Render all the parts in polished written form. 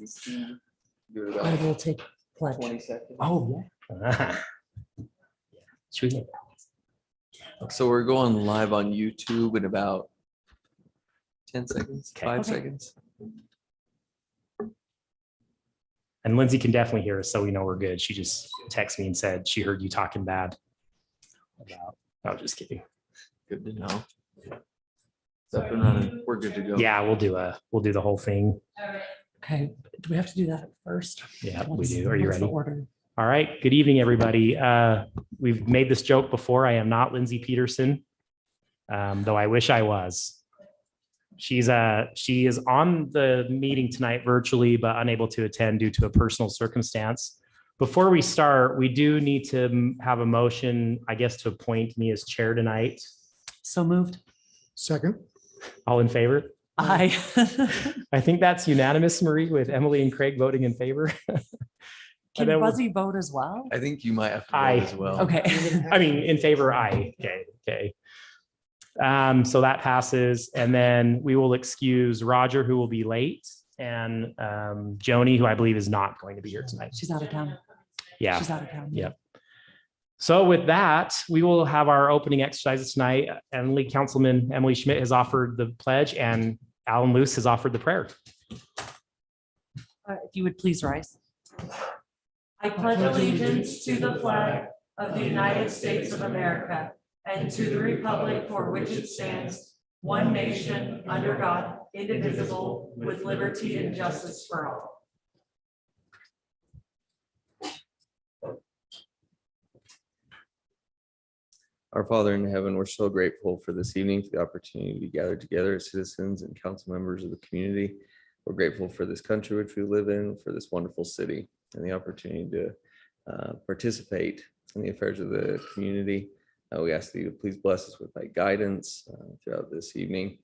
Do it I about will take pledge. 20 seconds. Oh, yeah. Should we? So we're going live on YouTube in about 10 seconds, Okay. 5 Okay. seconds. And Lindsay can definitely hear us, so we know we're good. She just texted me and said she heard you talking bad about, I'm just kidding. Good to know. It's up and running. We're good to go. Yeah, we'll do the whole thing. Okay, do we have to do that first? Yeah, we What's- do. Are you what's the ready? order? All right. Good evening, everybody. We've made this joke before. I am not Lindsay Peterson, though I wish I was. She is on the meeting tonight virtually, but unable to attend due to a personal circumstance. Before we start, we do need to have a motion, I guess, to appoint me as chair tonight. So moved. Second. All in favor? I. I think that's unanimous, Marie, with Emily and Craig voting in favor. Can then we'll- Buzzy vote as well? I think you might have to Aye. vote as well. Okay. I mean, in favor, aye. Okay. So that passes, and then we will excuse Roger, who will be late, and Joni, who I believe is not going to be here tonight. She's out of town. Yeah. She's out of town. Yep. So with that, we will have our opening exercises tonight. Councilman Emily Schmidt has offered the pledge, and Alan Luce has offered the prayer. If you would please rise. I pledge allegiance to the flag of the United States of America and to the republic for which it stands, one nation, under God, indivisible, with liberty and justice for all. Our Father in heaven, we're so grateful for this evening, for the opportunity to be gathered together as citizens and council members of the community. We're grateful for this country which we live in, for this wonderful city, and the opportunity to participate in the affairs of the community. We ask that you to please bless us with thy guidance throughout this evening.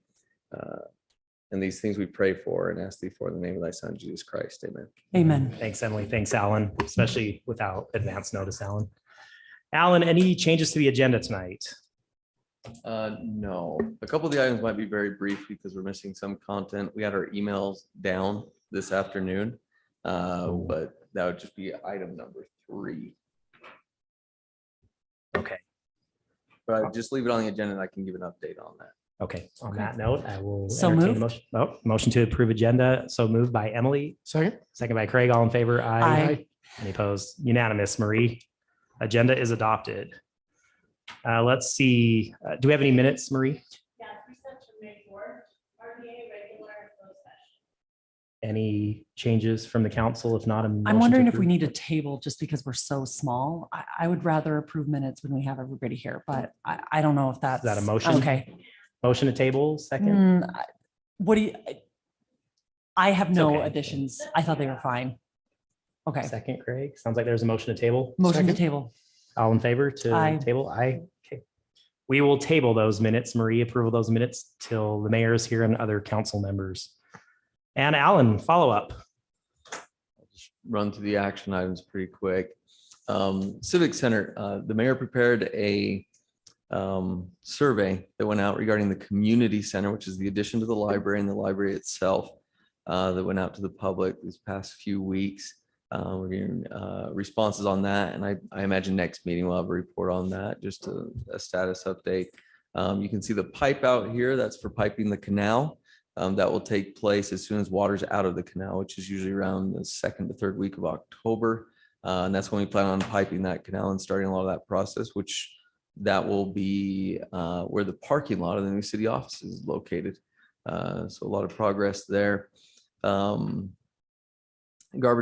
And these things we pray for and ask thee for in the name of thy son, Jesus Christ. Amen. Amen. Thanks, Emily. Thanks, Alan, especially without advance notice, Alan. Alan, any changes to the agenda tonight? No, a couple of the items might be very brief because we're missing some content. We had our emails down this afternoon, but that would just be item number 3. Okay. But I'd just leave it on the agenda and I can give an update on that. Okay, on that note, I will So entertain a moved. motion. Motion to approve agenda. So moved by Emily, Second. second by Craig. All in favor? Aye. Any opposed? Unanimous. Marie, agenda is adopted. Let's see. Do we have any minutes, Marie? Yeah, recess from May 4th, RDA regular closed session. Any changes from the council? If not, I'm wondering if we need a table just because we're so small. I would rather approve minutes when we have everybody here, but I don't know if that's. that a motion? Okay. Motion to table, second. What do you? I have no okay. additions. I thought they were fine. Okay. Second, Craig. Sounds like there's a motion to table. Motion to Second. table. All in favor to Aye. table? Aye. Okay. We will table those minutes, Marie, approval of those minutes till the mayor is here and other council members. And Alan, follow up. Run through the action items pretty quick. Civic Center, the mayor prepared a survey that went out regarding the community center, which is the addition to the library and the library itself, that went out to the public these past few weeks. We're getting responses on that, and I imagine next meeting we'll have a report on that, just a status update. You can see the pipe out here. That's for piping the canal. That will take place as soon as water's out of the canal, which is usually around the 2nd to 3rd week of October. And that's when we plan on piping that canal and starting a lot of that process, which that will be where the parking lot of the new city office is located. So a lot of progress there. Garbage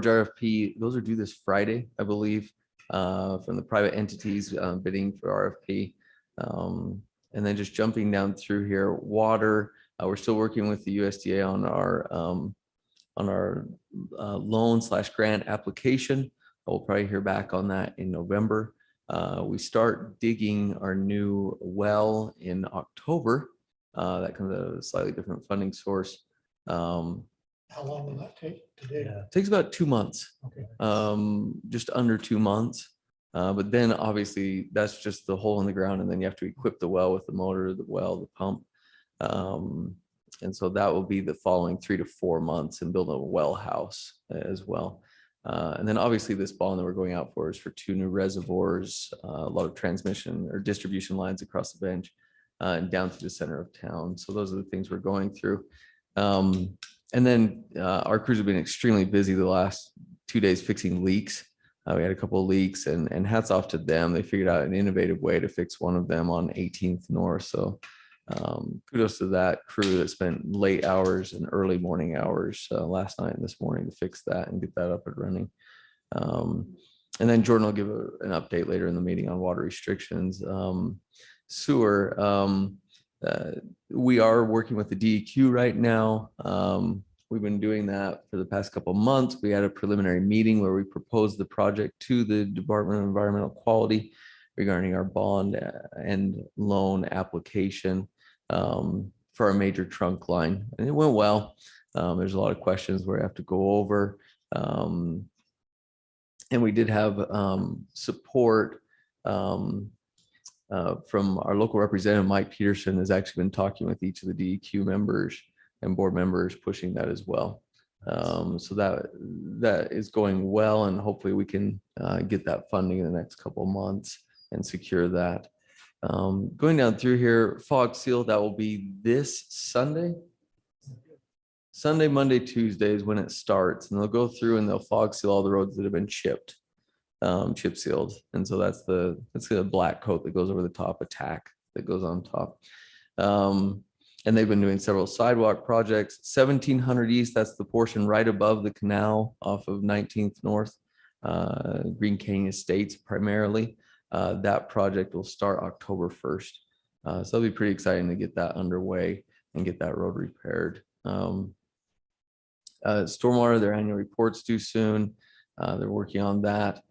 RFP, those are due this Friday, I believe, from the private entities bidding for RFP. And then just jumping down through here, water, we're still working with the USDA on our loan/grant application. We'll probably hear back on that in November. We start digging our new well in October. That comes out of a slightly different funding source. How long will that take to dig? Takes about 2 months, Okay. just under 2 months. But then obviously that's just the hole in the ground, and then you have to equip the well with the motor, the well, the pump. And so that will be the following 3 to 4 months, and build a well house as well. And then obviously this bond that we're going out for is for 2 new reservoirs, a lot of transmission or distribution lines across the bench, and down to the center of town. So those are the things we're going through. And then our crews have been extremely busy the last 2 days fixing leaks. We had a couple of leaks, and hats off to them. They figured out an innovative way to fix one of them on 18th North. So kudos to that crew that spent late hours and early morning hours last night and this morning to fix that and get that up and running. And then Jordan will give an update later in the meeting on water restrictions. Sewer, we are working with the DEQ right now. We've been doing that for the past couple of months. We had a preliminary meeting where we proposed the project to the Department of Environmental Quality regarding our bond and loan application for our major trunk line. And it went well. There's a lot of questions where I have to go over. And we did have support from our local representative. Mike Peterson has actually been talking with each of the DEQ members and board members, pushing that as well. So that is going well, and hopefully we can get that funding in the next couple of months and secure that. Going down through here, fog seal, that will be this Sunday. Sunday, Monday, Tuesday is when it starts, and they'll go through and they'll fog seal all the roads that have been chip sealed. And so that's the black coat that goes over the top, a tack that goes on top. And they've been doing several sidewalk projects. 1700 East, that's the portion right above the canal off of 19th North, Green Canyon Estates primarily. That project will start October 1st. So it'll be pretty exciting to get that underway and get that road repaired. Stormwater, their annual reports due soon. They're working on that.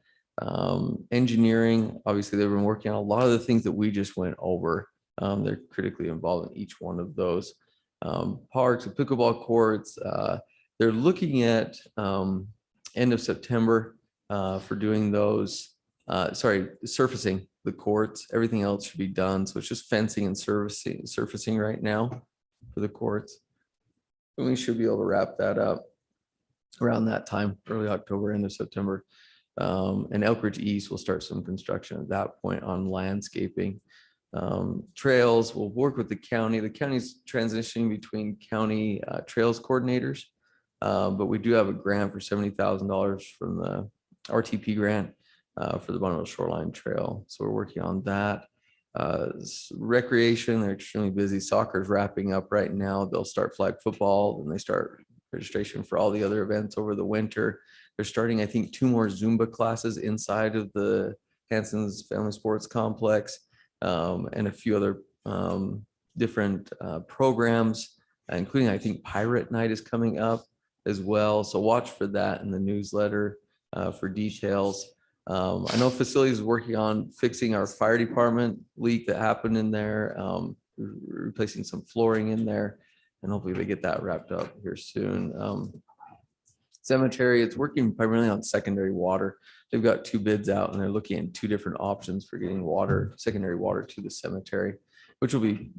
Engineering, obviously they've been working on a lot of the things that we just went over. They're critically involved in each one of those. Parks and pickleball courts, they're looking at end of September for doing those. Surfacing the courts. Everything else should be done. So it's just fencing and surfacing right now for the courts. And we should be able to wrap that up around that time, early October, end of September. And Elk Ridge East will start some construction at that point on landscaping. Trails, will work with the county. The county's transitioning between county trails coordinators, but we do have a grant for $70,000 from the RTP grant for the Bonneville Shoreline Trail. So we're working on that. Recreation, they're extremely busy. Soccer's wrapping up right now. They'll start flag football, and they start registration for all the other events over the winter. They're starting, I think, 2 more Zumba classes inside of the Hanson's Family Sports Complex, and a few other different programs, including, I think, Pirate Night is coming up as well. So watch for that in the newsletter for details. I know facilities is working on fixing our fire department leak that happened in there, replacing some flooring in there, and hopefully they get that wrapped up here soon. Cemetery, it's working primarily on secondary water. They've got 2 bids out, and they're looking at 2 different options for getting secondary water to the cemetery, which will be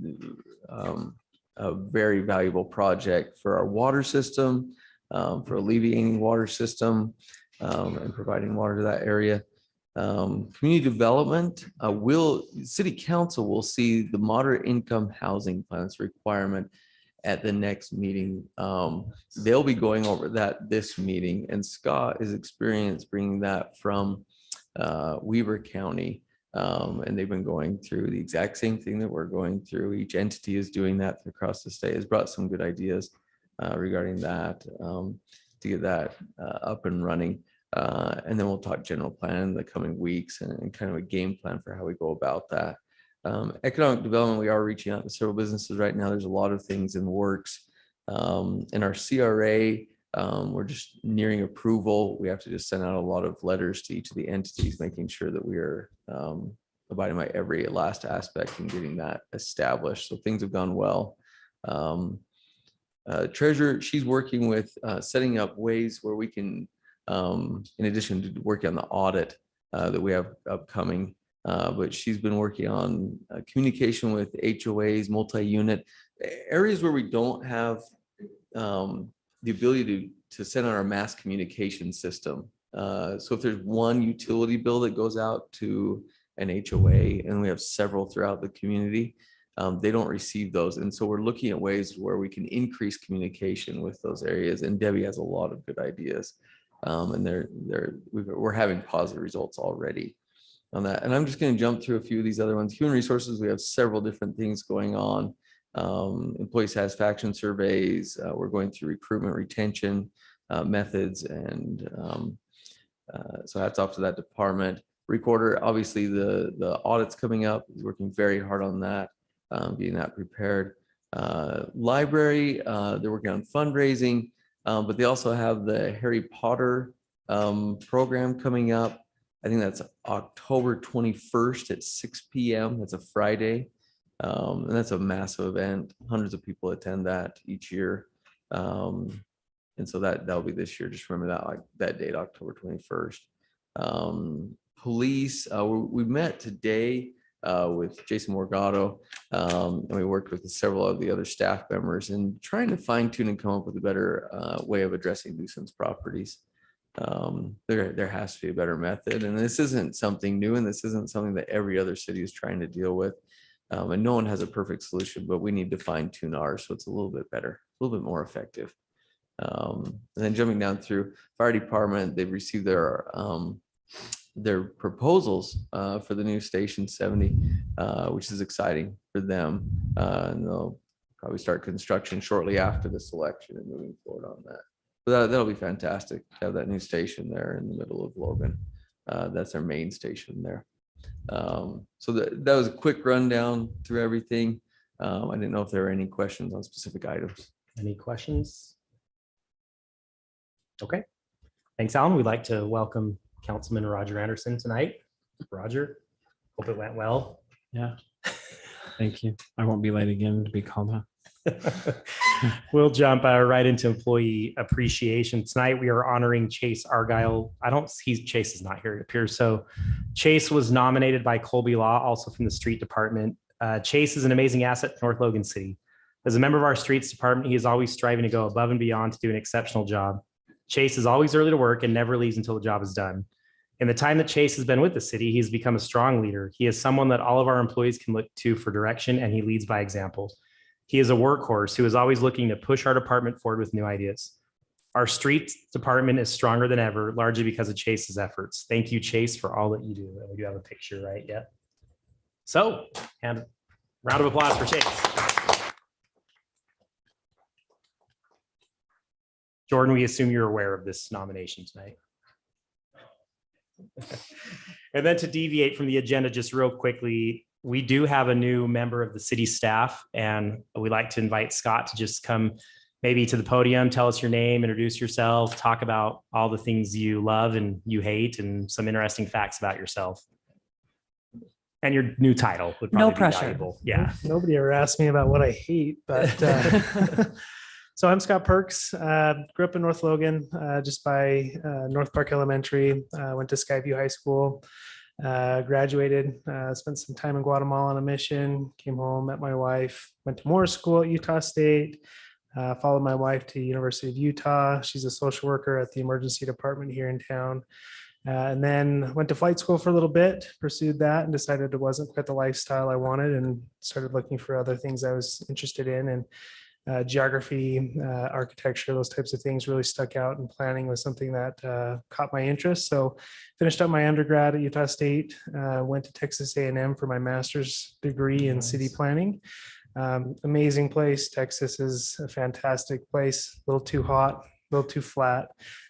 a very valuable project for our water system, for alleviating water system, and providing water to that area. Community development, city council will see the moderate income housing plans requirement at the next meeting. They'll be going over that this meeting, and Scott is experienced bringing that from Weber County. And they've been going through the exact same thing that we're going through. Each entity is doing that across the state, has brought some good ideas regarding that to get that up and running. And then we'll talk general plan in the coming weeks and kind of a game plan for how we go about that. Economic development, we are reaching out to several businesses right now. There's a lot of things in the works. In our CRA, we're just nearing approval. We have to just send out a lot of letters to each of the entities, making sure that we are abiding by every last aspect and getting that established. So things have gone well. Treasurer, she's working with setting up ways where we can, in addition to working on the audit that we have upcoming, but she's been working on communication with HOAs, multi-unit. areas where we don't have the ability to send out our mass communication system. So if there's one utility bill that goes out to an HOA, and we have several throughout the community, they don't receive those. And so we're looking at ways where we can increase communication with those areas. And Debbie has a lot of good ideas. And we're having positive results already on that. And I'm just going to jump through a few of these other ones. Human resources, we have several different things going on. Employee satisfaction surveys. We're going through recruitment, retention methods, and so hats off to that department. Recorder, obviously the audit's coming up. He's working very hard on that, getting that prepared. Library, they're working on fundraising, but they also have the Harry Potter program coming up. I think that's October 21st at 6 p.m. That's a Friday. And that's a massive event. Hundreds of people attend that each year. And so that'll be this year. Just remember that, like that date, October 21st. Police, we met today with Jason Morgado, and we worked with several of the other staff members and trying to fine tune and come up with a better way of addressing nuisance properties. There has to be a better method, and this isn't something new, and this isn't something that every other city is trying to deal with. And no one has a perfect solution, but we need to fine tune ours so it's a little bit better, a little bit more effective. And then jumping down through fire department, they've received their proposals for the new Station 70, which is exciting for them. And they'll probably start construction shortly after the selection and moving forward on that. But that'll be fantastic to have that new station there in the middle of Logan. That's our main station there. So that was a quick rundown through everything. I didn't know if there were any questions on specific items. Any questions? Okay. Thanks, Alan. We'd like to welcome Councilman Roger Anderson tonight. Roger, hope it went well. Yeah. Thank you. I won't be late again to be called up. We'll jump right into employee appreciation. Tonight, we are honoring Chase Argyle. Chase is not here, it appears. So Chase was nominated by Colby Law, also from the street department. Chase is an amazing asset to North Logan City. As a member of our streets department, he is always striving to go above and beyond to do an exceptional job. Chase is always early to work and never leaves until the job is done. In the time that Chase has been with the city, he's become a strong leader. He is someone that all of our employees can look to for direction, and he leads by example. He is a workhorse who is always looking to push our department forward with new ideas. Our streets department is stronger than ever, largely because of Chase's efforts. Thank you, Chase, for all that you do. And we do have a picture, right? Yeah. So, and round of applause for Chase. Jordan, we assume you're aware of this nomination tonight. And then to deviate from the agenda just real quickly, we do have a new member of the city staff, and we'd like to invite Scott to just come maybe to the podium, tell us your name, introduce yourself, talk about all the things you love and you hate, and some interesting facts about yourself. And your new title would probably be pressure. valuable. Yeah. Nobody ever asked me about what I hate, but so I'm Scott Perks. Grew up in North Logan, just by North Park Elementary. Went to Skyview High School. Graduated. Spent some time in Guatemala on a mission. Came home, met my wife. Went to more school at Utah State. Followed my wife to University of Utah. She's a social worker at the emergency department here in town. And then went to flight school for a little bit, pursued that, and decided it wasn't quite the lifestyle I wanted, and started looking for other things I was interested in. And geography, architecture, those types of things really stuck out, and planning was something that caught my interest. So finished up my undergrad at Utah State, went to Texas A&M for my master's degree in city planning. Amazing place. Texas is a fantastic place, a little too hot, a little too flat.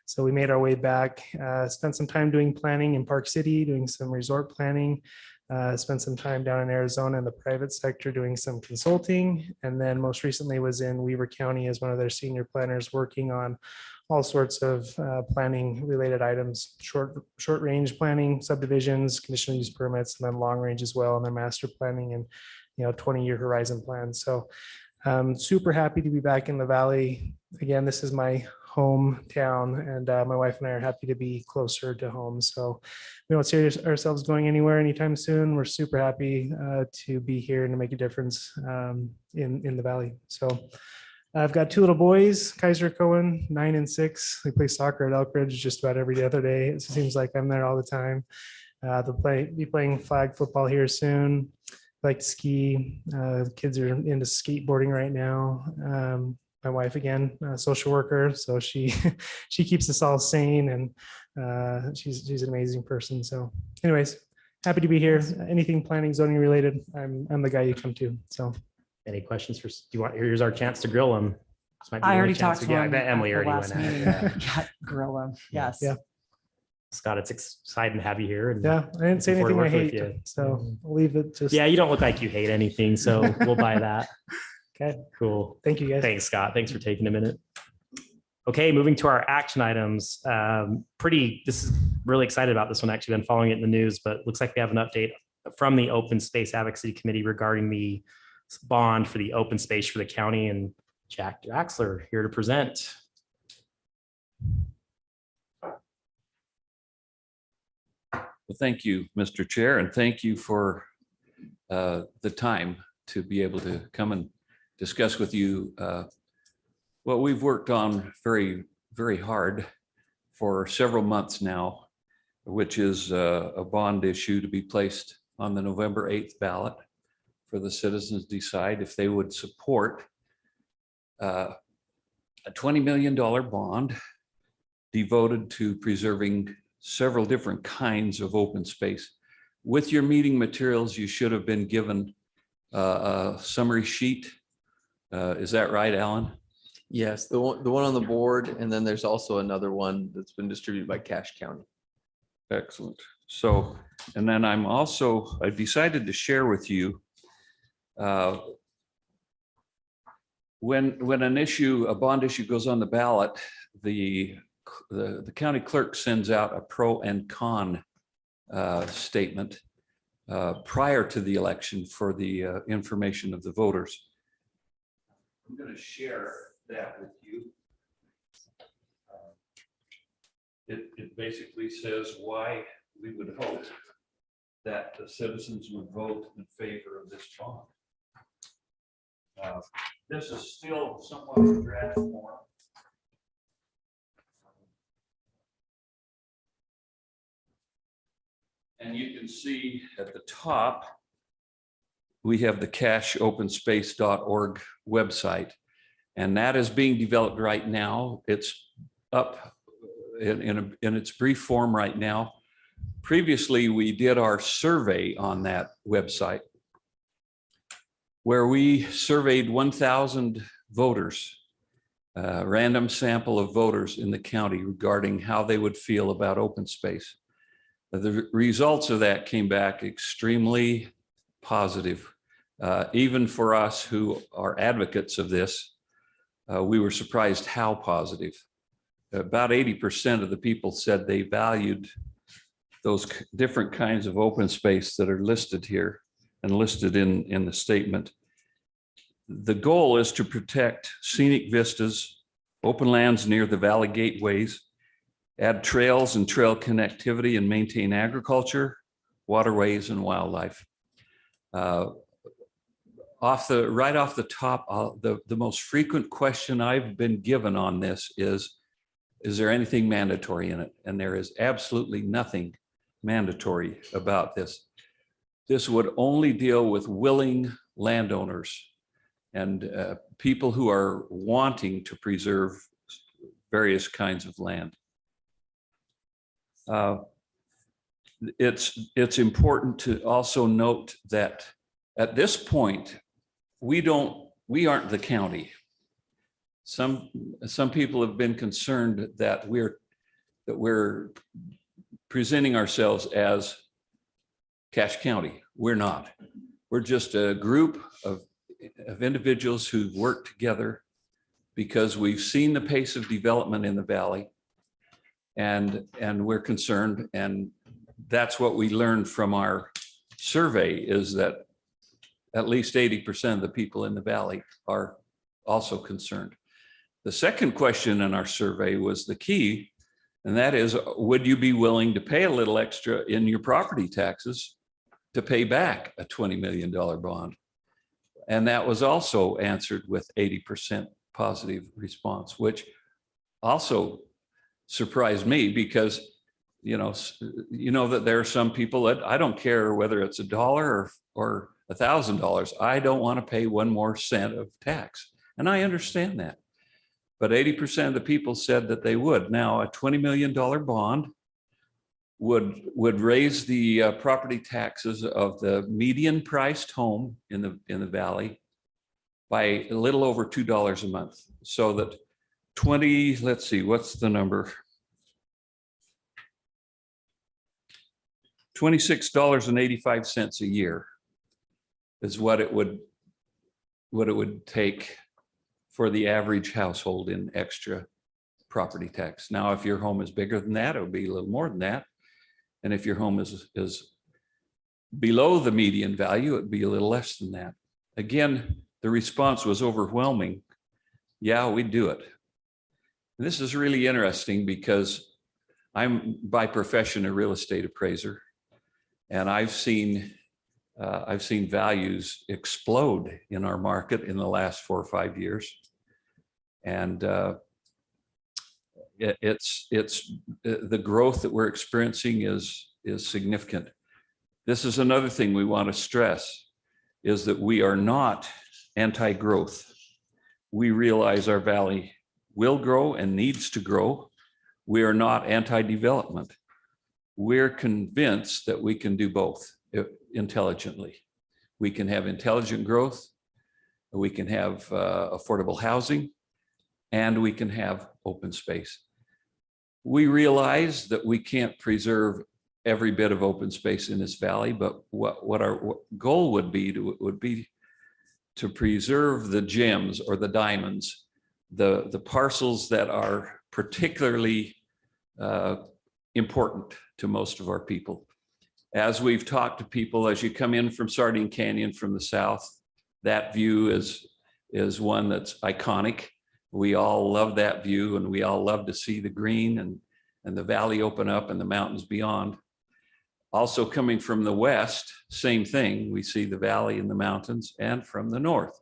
So we made our way back, spent some time doing planning in Park City, doing some resort planning, spent some time down in Arizona in the private sector doing some consulting. And then most recently was in Weaver County as one of their senior planners, working on all sorts of planning related items, short range planning, subdivisions, conditional use permits, and then long range as well, and their master planning and 20-year horizon plans. So super happy to be back in the Valley. Again, this is my hometown, and my wife and I are happy to be closer to home. So we don't see ourselves going anywhere anytime soon. We're super happy to be here and to make a difference in the valley. So I've got two little boys, Kaiser Cohen, 9 and 6. We play soccer at Elkridge just about every other day. It seems like I'm there all the time. They'll be playing flag football here soon. Like to ski. Kids are into skateboarding right now. My wife, again, a social worker, so she she keeps us all sane, and she's an amazing person. So, anyways, happy to be here. Anything planning, zoning related, I'm the guy you come to. So, Any questions for, do you want, here's our chance to grill him. This might be I the already only chance talked to we get. I him. bet Emily at the already last went at meeting. it. Yeah. Yeah, grill him. Yes. Yeah. Scott, it's exciting to have you here. And yeah, I didn't say Looking anything forward I to working with hate, you. so I'll leave it just. Yeah, you don't look like you hate anything, so we'll buy that. Okay, Cool. thank you guys. Thanks, Scott. Thanks for taking a minute. Okay, moving to our action items. This is really excited about this one. Actually been following it in the news, but looks like we have an update from the Open Space Advocacy Committee regarding the bond for the open space for the county, and Jack Draxler here to present. Well, thank you, Mr. Chair, and thank you for the time to be able to come and discuss with you what we've worked on very, very hard for several months now, which is a bond issue to be placed on the November 8th ballot for the citizens to decide if they would support a $20 million bond devoted to preserving several different kinds of open space. With your meeting materials, you should have been given a summary sheet. Is that right, Alan? Yes, the one on the board, and then there's also another one that's been distributed by Cache County. Excellent. So, and then I decided to share with you when a bond issue goes on the ballot, the county clerk sends out a pro and con statement prior to the election for the information of the voters. I'm going to share that with you. It basically says why we would hope that the citizens would vote in favor of this bond. This is still somewhat in draft form. And you can see at the top, we have the cacheopenspace.org website, and that is being developed right now. It's up in its brief form right now. Previously, we did our survey on that website, where we surveyed 1,000 voters, random sample of voters in the county regarding how they would feel about open space. The results of that came back extremely positive. Even for us who are advocates of this, we were surprised how positive. About 80% of the people said they valued those different kinds of open space that are listed here and listed in the statement. The goal is to protect scenic vistas, open lands near the valley gateways, add trails and trail connectivity, and maintain agriculture, waterways, and wildlife. Right off the top, the most frequent question I've been given on this is there anything mandatory in it? And there is absolutely nothing mandatory about this. This would only deal with willing landowners and people who are wanting to preserve various kinds of land. It's important to also note that at this point, we aren't the county. Some people have been concerned that we're presenting ourselves as Cache County. We're not. We're just a group of individuals who've worked together because we've seen the pace of development in the valley, and we're concerned. And that's what we learned from our survey, is that at least 80% of the people in the valley are also concerned. The second question in our survey was the key, and that is, would you be willing to pay a little extra in your property taxes to pay back a $20 million bond? And that was also answered with 80% positive response, which also surprised me because, you know that there are some people that I don't care whether it's $1 or $1,000. I don't want to pay one more cent of tax. And I understand that. But 80% of the people said that they would. Now, a $20 million bond would raise the property taxes of the median priced home in the valley by a little over $2 a month. So that let's see, what's the number? $26.85 a year is what it would take for the average household in extra property tax. Now, if your home is bigger than that, it would be a little more than that. And if your home is below the median value, it'd be a little less than that. Again, the response was overwhelming. Yeah, we'd do it. And this is really interesting because I'm by profession a real estate appraiser, and I've seen values explode in our market in the last 4 or 5 years. And the growth that we're experiencing is significant. This is another thing we want to stress, is that we are not anti-growth. We realize our valley will grow and needs to grow. We are not anti-development. We're convinced that we can do both intelligently. We can have intelligent growth, we can have affordable housing, and we can have open space. We realize that we can't preserve every bit of open space in this valley, but what our goal would be to preserve the gems or the diamonds, the parcels that are particularly important to most of our people. As we've talked to people, as you come in from Sardine Canyon from the south, that view is one that's iconic. We all love that view, and we all love to see the green and the valley open up and the mountains beyond. Also coming from the west, same thing. We see the valley and the mountains, and from the north.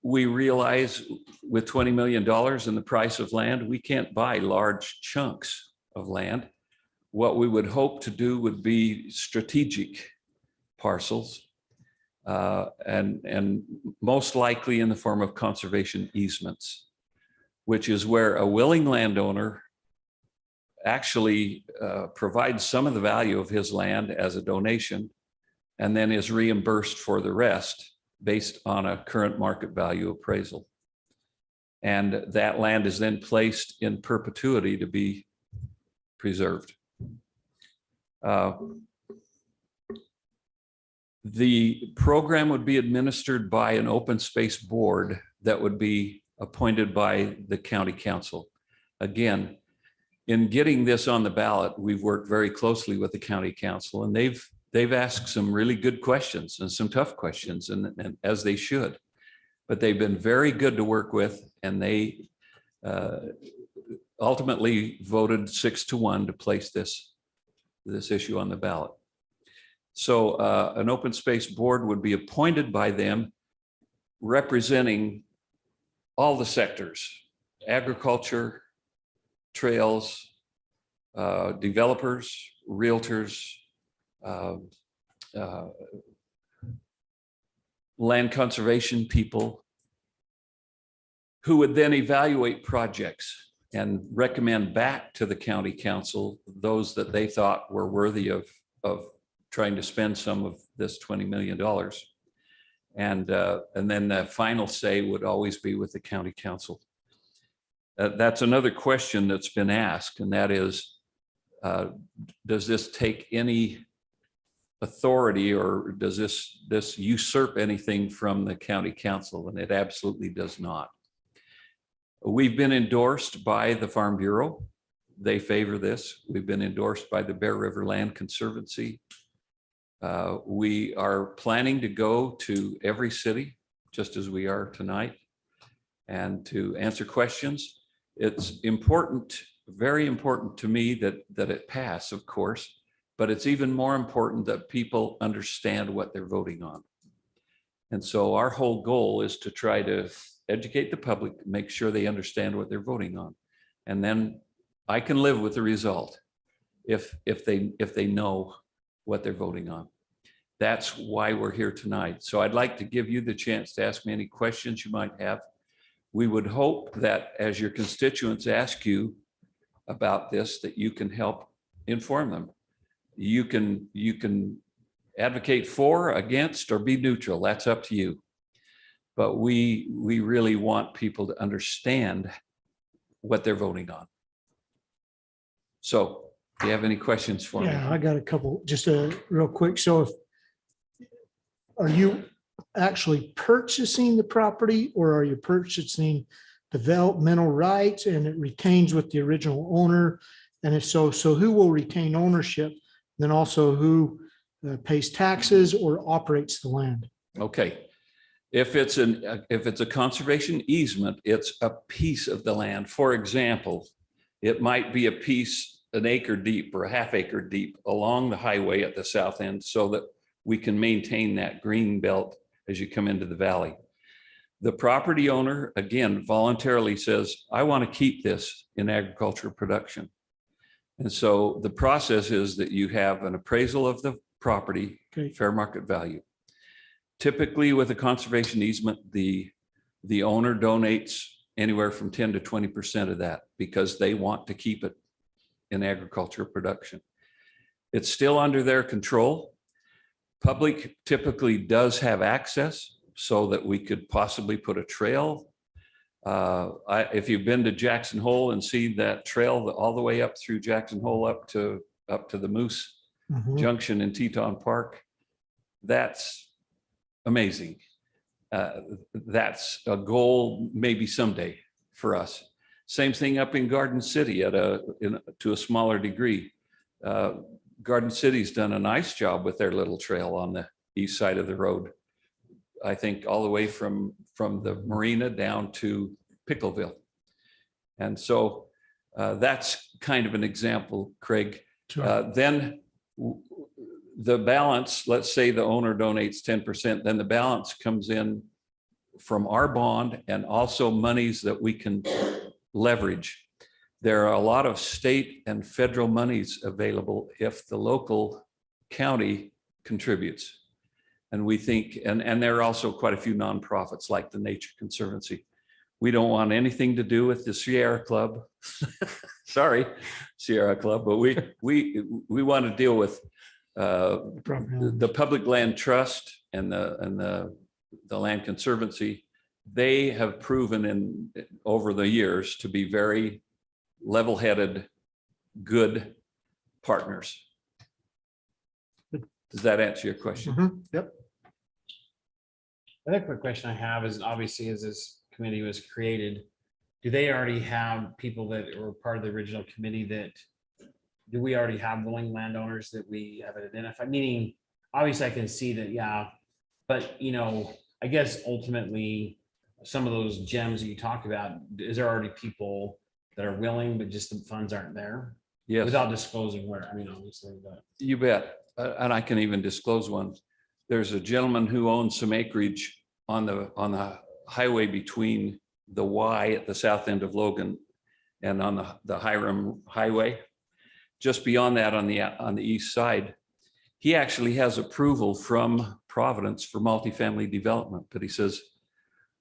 We realize with $20 million in the price of land, we can't buy large chunks of land. What we would hope to do would be strategic parcels, and most likely in the form of conservation easements, which is where a willing landowner actually provides some of the value of his land as a donation, and then is reimbursed for the rest based on a current market value appraisal. And that land is then placed in perpetuity to be preserved. The program would be administered by an open space board that would be appointed by the county council. Again, in getting this on the ballot, we've worked very closely with the county council, and they've asked some really good questions and some tough questions, and as they should. But they've been very good to work with, and they ultimately voted 6-1 to place this issue on the ballot. So an open space board would be appointed by them, representing all the sectors: agriculture, trails, developers, realtors, land conservation people, who would then evaluate projects and recommend back to the county council those that they thought were worthy of trying to spend some of this $20 million. And then the final say would always be with the county council. That's another question that's been asked, and that is, does this take any authority, or does this usurp anything from the county council? And it absolutely does not. We've been endorsed by the Farm Bureau. They favor this. We've been endorsed by the Bear River Land Conservancy. We are planning to go to every city, just as we are tonight. and to answer questions. It's important, very important to me that it pass, of course, but it's even more important that people understand what they're voting on. And so our whole goal is to try to educate the public, make sure they understand what they're voting on. And then I can live with the result if they know what they're voting on. That's why we're here tonight. So I'd like to give you the chance to ask me any questions you might have. We would hope that as your constituents ask you about this, that you can help inform them. You can advocate for, against, or be neutral. That's up to you. But we really want people to understand what they're voting on. So do you have any questions for me? Yeah, I got a couple, just real quick. So are you actually purchasing the property, or are you purchasing developmental rights and it retains with the original owner? And if so, who will retain ownership? Then also who pays taxes or operates the land? Okay. If it's a conservation easement, it's a piece of the land. For example, it might be a piece, an acre deep or a half acre deep along the highway at the south end, so that we can maintain that green belt as you come into the valley. The property owner, again, voluntarily says, I want to keep this in agricultural production. And so the process is that you have an appraisal of the property, Okay. fair market value. Typically with a conservation easement, the owner donates anywhere from 10 to 20% of that because they want to keep it in agricultural production. It's still under their control. Public typically does have access so that we could possibly put a trail. If you've been to Jackson Hole and see that trail all the way up through Jackson Hole up to the Moose Mhm. Junction in Teton Park, that's amazing. That's a goal maybe someday for us. Same thing up in Garden City to a smaller degree. Garden City's done a nice job with their little trail on the east side of the road. I think all the way from the marina down to Pickleville. And so that's kind of an example, Craig. Sure. Then the balance, let's say the owner donates 10%, then the balance comes in from our bond and also monies that we can leverage. There are a lot of state and federal monies available if the local county contributes. And we think, and there are also quite a few nonprofits like the Nature Conservancy. We don't want anything to do with the Sierra Club. Sorry, Sierra Club, but we want to deal with the Public Land Trust and the Land Conservancy. They have proven over the years to be very level-headed, good partners. Does that answer your question? Mhm. Yep. Another quick question I have is, obviously, as this committee was created, do they already have people that were part of the original committee do we already have willing landowners that we have identified? Meaning, obviously I can see that, yeah, but I guess ultimately some of those gems that you talked about, is there already people that are willing, but just the funds aren't there? Yes. Without disclosing where, obviously, but. You bet. And I can even disclose one. There's a gentleman who owns some acreage on the highway between the Y at the south end of Logan and on the Hiram Highway. Just beyond that on the east side, he actually has approval from Providence for multifamily development, but he says,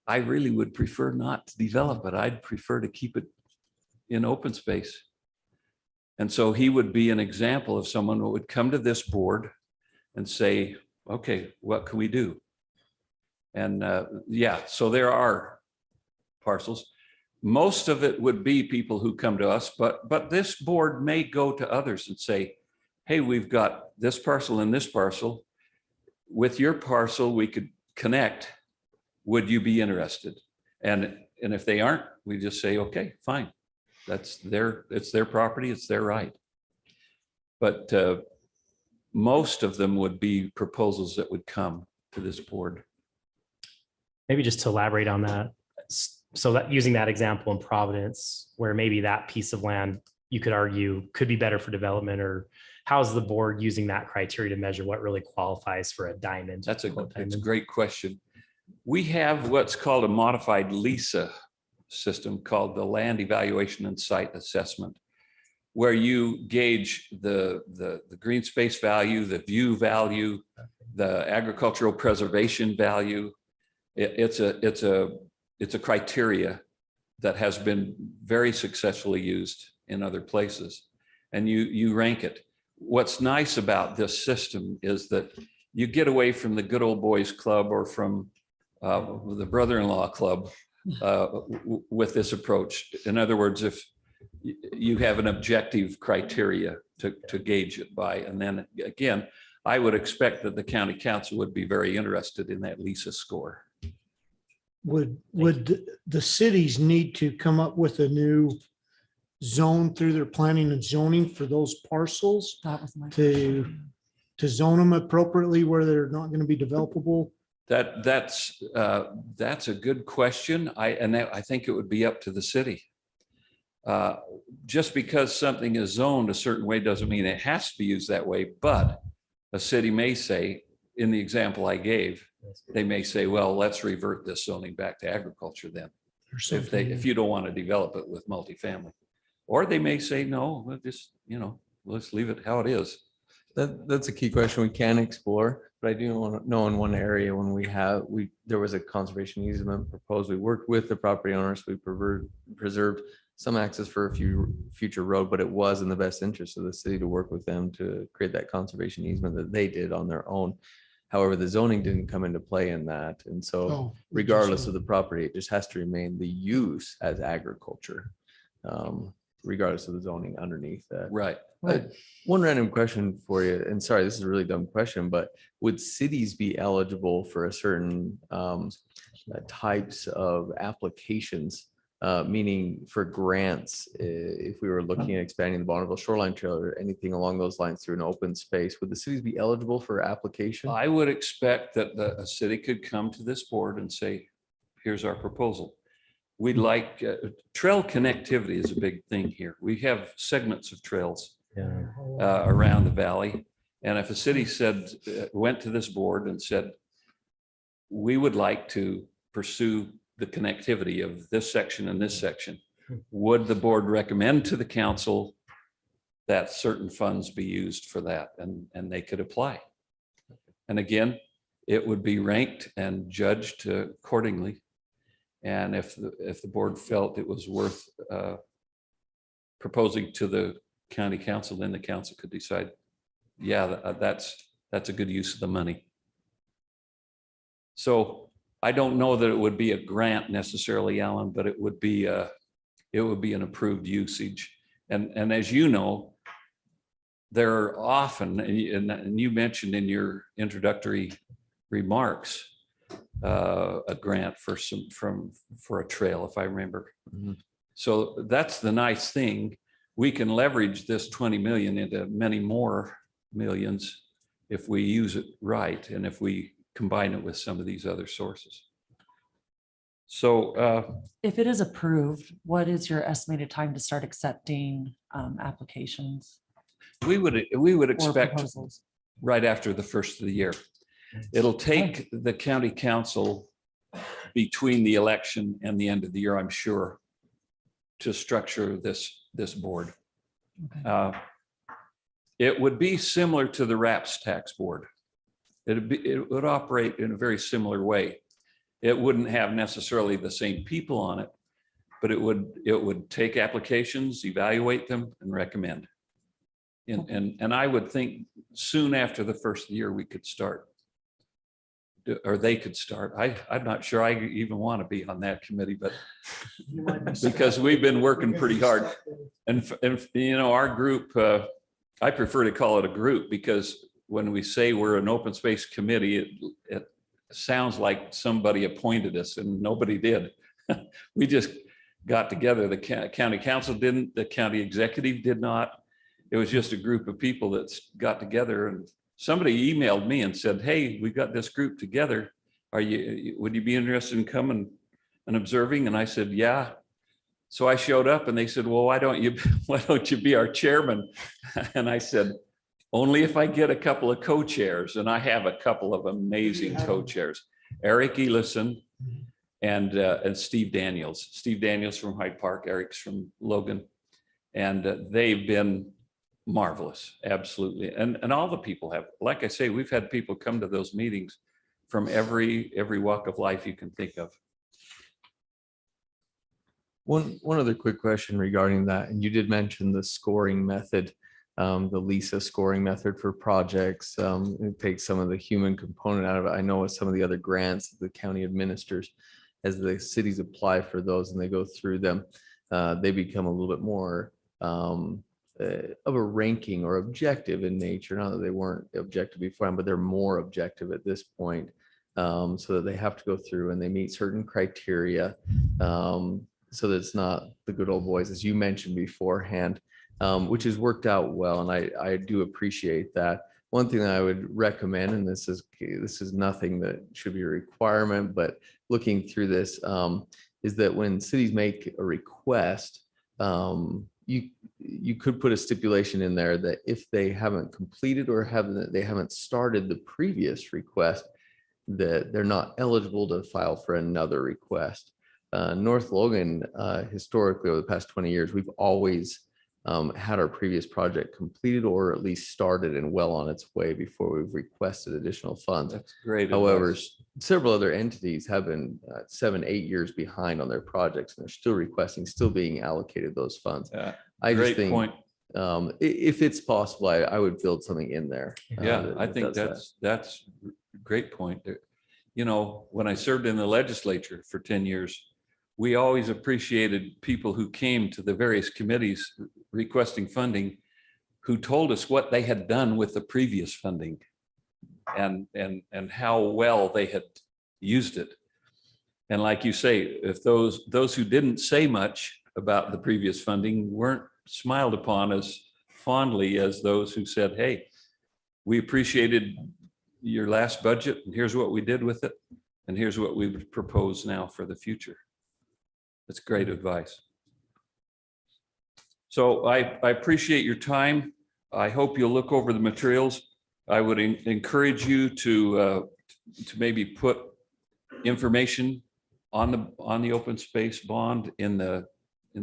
I really would prefer not to develop it. I'd prefer to keep it in open space. And so he would be an example of someone who would come to this board and say, okay, what can we do? And yeah, so there are parcels. Most of it would be people who come to us, but this board may go to others and say, hey, we've got this parcel and this parcel. With your parcel, we could connect. Would you be interested? And if they aren't, we just say, okay, fine. It's their property, it's their right. But most of them would be proposals that would come to this board. Maybe just to elaborate on that. So that using that example in Providence, where maybe that piece of land you could argue could be better for development, or how's the board using that criteria to measure what really qualifies for a diamond? That's a Diamond. great question. We have what's called a modified LISA system called the Land Evaluation and Site Assessment, where you gauge the green space value, the view value, the agricultural preservation value. It's a criteria that has been very successfully used in other places, and you rank it. What's nice about this system is that you get away from the good old boys club or from the brother-in-law club with this approach. In other words, if you have an objective criteria to gauge it by, and then again, I would expect that the county council would be very interested in that LISA score. Would the cities need to come up with a new zone through their planning and zoning for those parcels That was my. to zone them appropriately where they're not going to be developable? That's a good question. I think it would be up to the city. Just because something is zoned a certain way doesn't mean it has to be used that way, but a city may say, in the example I gave, they may say, well, let's revert this zoning back to agriculture then, Or if something? you don't want to develop it with multifamily. Or they may say, no, we'll just, let's leave it how it is. That's a key question we can explore, but I do want to know in one area when there was a conservation easement proposed. We worked with the property owners. We preserved some access for a future road, but it was in the best interest of the city to work with them to create that conservation easement that they did on their own. However, the zoning didn't come into play in that. And so Oh, regardless of the property, it just has to remain the use as agriculture, regardless of the zoning underneath that. Right. One random question for you, and sorry, this is a really dumb question, but would cities be eligible for a certain types of applications, meaning for grants, if we were looking at expanding the Bonneville Shoreline Trail or anything along those lines through an open space, would the cities be eligible for application? I would expect that a city could come to this board and say, here's our proposal. We'd like, trail connectivity is a big thing here. We have segments of trails around the valley. And if a city went to this board and said, we would like to pursue the connectivity of this section and this section, would the board recommend to the council that certain funds be used for that? And they could apply. And again, it would be ranked and judged accordingly. And if the board felt it was worth proposing to the county council, then the council could decide, yeah, that's a good use of the money. So I don't know that it would be a grant necessarily, Alan, but it would be an approved usage. And as you know, there are often, and you mentioned in your introductory remarks, a grant for a trail, if I remember. Mhm. So that's the nice thing. We can leverage this 20 million into many more millions if we use it right and if we combine it with some of these other sources. So If it is approved, what is your estimated time to start accepting applications we would or expect proposals? right after the first of the year. It'll take the county council between the election and the end of the year, I'm sure, to structure this board. Okay. It would be similar to the RAPS tax board. It would operate in a very similar way. It wouldn't have necessarily the same people on it, but it would take applications, evaluate them, and recommend. And I would think soon after the first year we could start. Or they could start. I'm not sure I even want to be on that committee, but because we've been working pretty hard. And our group, I prefer to call it a group, because when we say we're an open space committee, it sounds like somebody appointed us, and nobody did. We just got together. The county council didn't, the county executive did not. It was just a group of people that got together, and somebody emailed me and said, hey, we got this group together. Would you be interested in coming and observing? And I said, yeah. So I showed up and they said, well, why don't you be our chairman? And I said, only if I get a couple of co-chairs. And I have a couple of amazing co-chairs, Eric Elison and Steve Daniels. Steve Daniels from Hyde Park, Eric's from Logan. And they've been marvelous, absolutely. And all the people have, like I say, we've had people come to those meetings from every walk of life you can think of. One other quick question regarding that, and you did mention the scoring method, the LISA scoring method for projects. It takes some of the human component out of it. I know with some of the other grants that the county administers, as the cities apply for those and they go through them, they become a little bit more of a ranking or objective in nature. Not that they weren't objective before, but they're more objective at this point, so that they have to go through and they meet certain criteria, so that it's not the good old boys, as you mentioned beforehand, which has worked out well. And I do appreciate that. One thing that I would recommend, and this is nothing that should be a requirement, but looking through this, is that when cities make a request, you could put a stipulation in there that if they haven't completed or they haven't started the previous request, that they're not eligible to file for another request. North Logan, historically over the past 20 years, we've always had our previous project completed or at least started and well on its way before we've requested additional funds. That's great. However, advice. several other entities have been 7-8 years behind on their projects and they're still requesting, still being allocated those funds. Yeah, I just great think point. if it's possible, I would build something in there. Yeah, that I think does that. that's a great point. You know, when I served in the legislature for 10 years, we always appreciated people who came to the various committees requesting funding, who told us what they had done with the previous funding and how well they had used it. And like you say, if those who didn't say much about the previous funding weren't smiled upon as fondly as those who said, hey, we appreciated your last budget and here's what we did with it. And here's what we would propose now for the future. That's great advice. So I appreciate your time. I hope you'll look over the materials. I would encourage you to maybe put information on the open space bond in the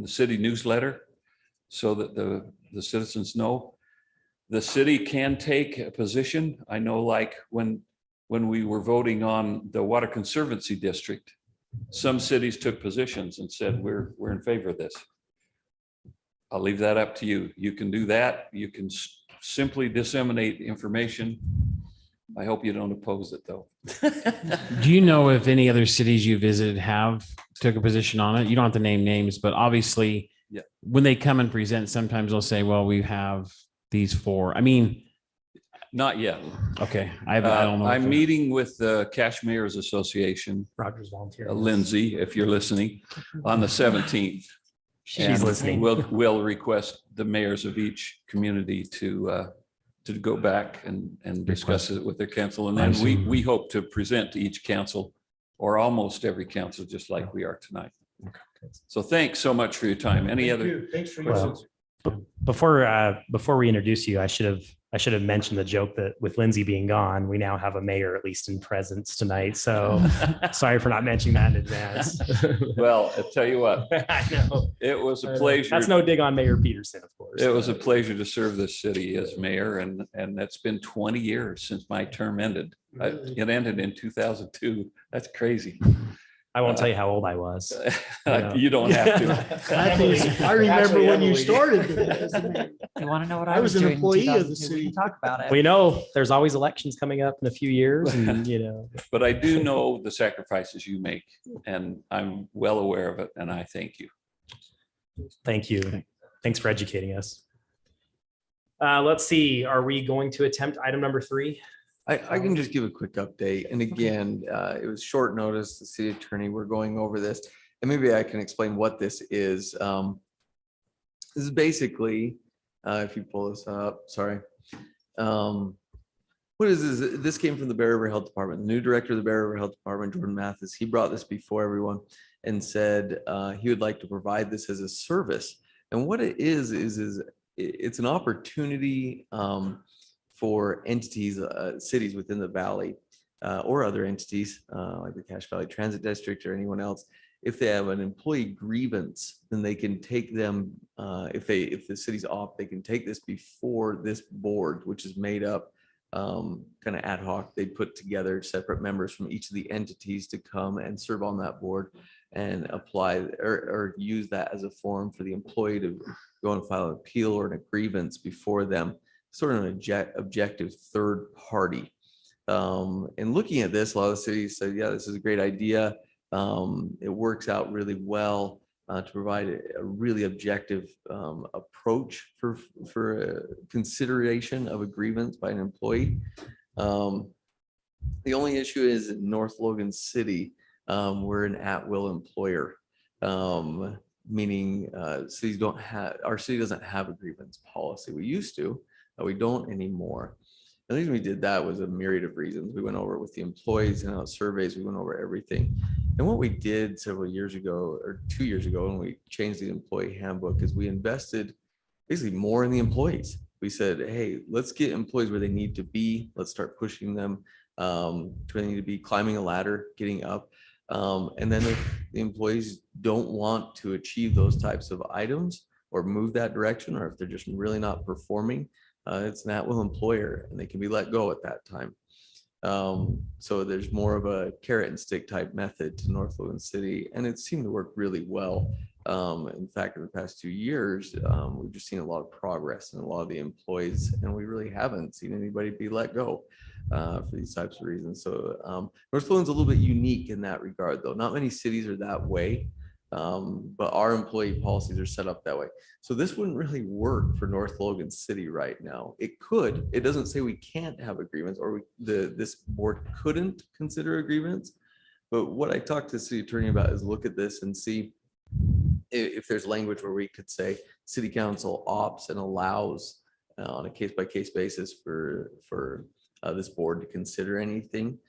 city newsletter so that the citizens know. The city can take a position. I know, like when we were voting on the Water Conservancy District, some cities took positions and said, we're in favor of this. I'll leave that up to you. You can do that. You can simply disseminate information. I hope you don't oppose it, though. Do you know if any other cities you visited have took a position on it? You don't have to name names, but obviously, yeah, when they come and present, sometimes they'll say, well, we have these four. I mean, Not yet. okay. I don't know. I'm meeting with the Cache Mayors Association, Rogers volunteer. Lindsay, if you're listening, on the 17th. She's And listening. We'll request the mayors of each community to go back and discuss it with their council. And then we hope to present to each council or almost every council, just like we are tonight. So thanks so much for your time. Any Thank other? you. Thanks for your. Well, Before we introduce you, I should have mentioned the joke that with Lindsay being gone, we now have a mayor, at least in presence tonight. So sorry for not mentioning that in advance. Well, I'll tell you what, I know. it was a pleasure. That's no dig on Mayor Peterson, of course. It was a pleasure to serve this city as mayor, and that's been 20 years since my term ended. It ended in 2002. That's crazy. I won't tell you how old I was. You don't have to. I remember when you started. as the mayor. You want to know what I I was was an doing? in employee of the 2002? We city. can talk about it. We know there's always elections coming up in a few years and, But I do know the sacrifices you make, and I'm well aware of it, and I thank you. thank you. Thanks for educating us. Let's see, are we going to attempt item number 3? I can just give a quick update. And again, it was short notice, the city attorney, we're going over this. And maybe I can explain what this is. This is basically, if you pull this up, sorry. What is this? This came from the Bear River Health Department. The new director of the Bear River Health Department, Jordan Mathis, he brought this before everyone. and said he would like to provide this as a service. And what it is it's an opportunity for entities, cities within the valley or other entities like the Cache Valley Transit District or anyone else. If they have an employee grievance, then they can take them, if the city's off, they can take this before this board, which is made up kind of ad hoc. They put together separate members from each of the entities to come and serve on that board and apply or use that as a forum for the employee to go and file an appeal or a grievance before them, sort of an objective third party. And looking at this, a lot of cities said, yeah, this is a great idea. It works out really well to provide a really objective approach for consideration of a grievance by an employee. The only issue is in North Logan City, we're an at-will employer, meaning cities don't have, our city doesn't have a grievance policy. We used to, but we don't anymore. The reason we did that was a myriad of reasons. We went over it with the employees and out surveys, we went over everything. And what we did several years ago, or 2 years ago, when we changed the employee handbook, is we invested basically more in the employees. We said, hey, let's get employees where they need to be. Let's start pushing them to where they need to be, climbing a ladder, getting up. And then if the employees don't want to achieve those types of items or move that direction, or if they're just really not performing, it's an at-will employer and they can be let go at that time. So there's more of a carrot and stick type method to North Logan City, and it seemed to work really well. In fact, in the past 2 years, we've just seen a lot of progress in a lot of the employees, and we really haven't seen anybody be let go for these types of reasons. So North Logan's a little bit unique in that regard, though. Not many cities are that way, but our employee policies are set up that way. So this wouldn't really work for North Logan City right now. It could. It doesn't say we can't have agreements or this board couldn't consider agreements. But what I talked to the city attorney about is look at this and see if there's language where we could say city council opts and allows on a case-by-case basis for this board to consider anything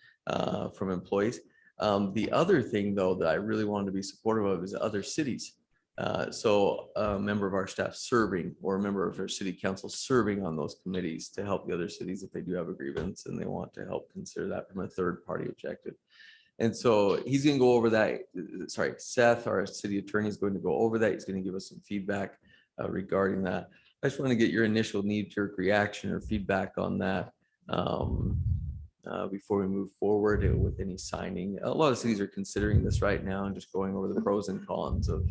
from employees. The other thing, though, that I really wanted to be supportive of is other cities. So a member of our staff serving or a member of our city council serving on those committees to help the other cities if they do have a grievance and they want to help consider that from a third party objective. And so he's going to go over that. Sorry, Seth, our city attorney, is going to go over that. He's going to give us some feedback regarding that. I just want to get your initial knee-jerk reaction or feedback on that before we move forward with any signing. A lot of cities are considering this right now and just going over the pros and cons of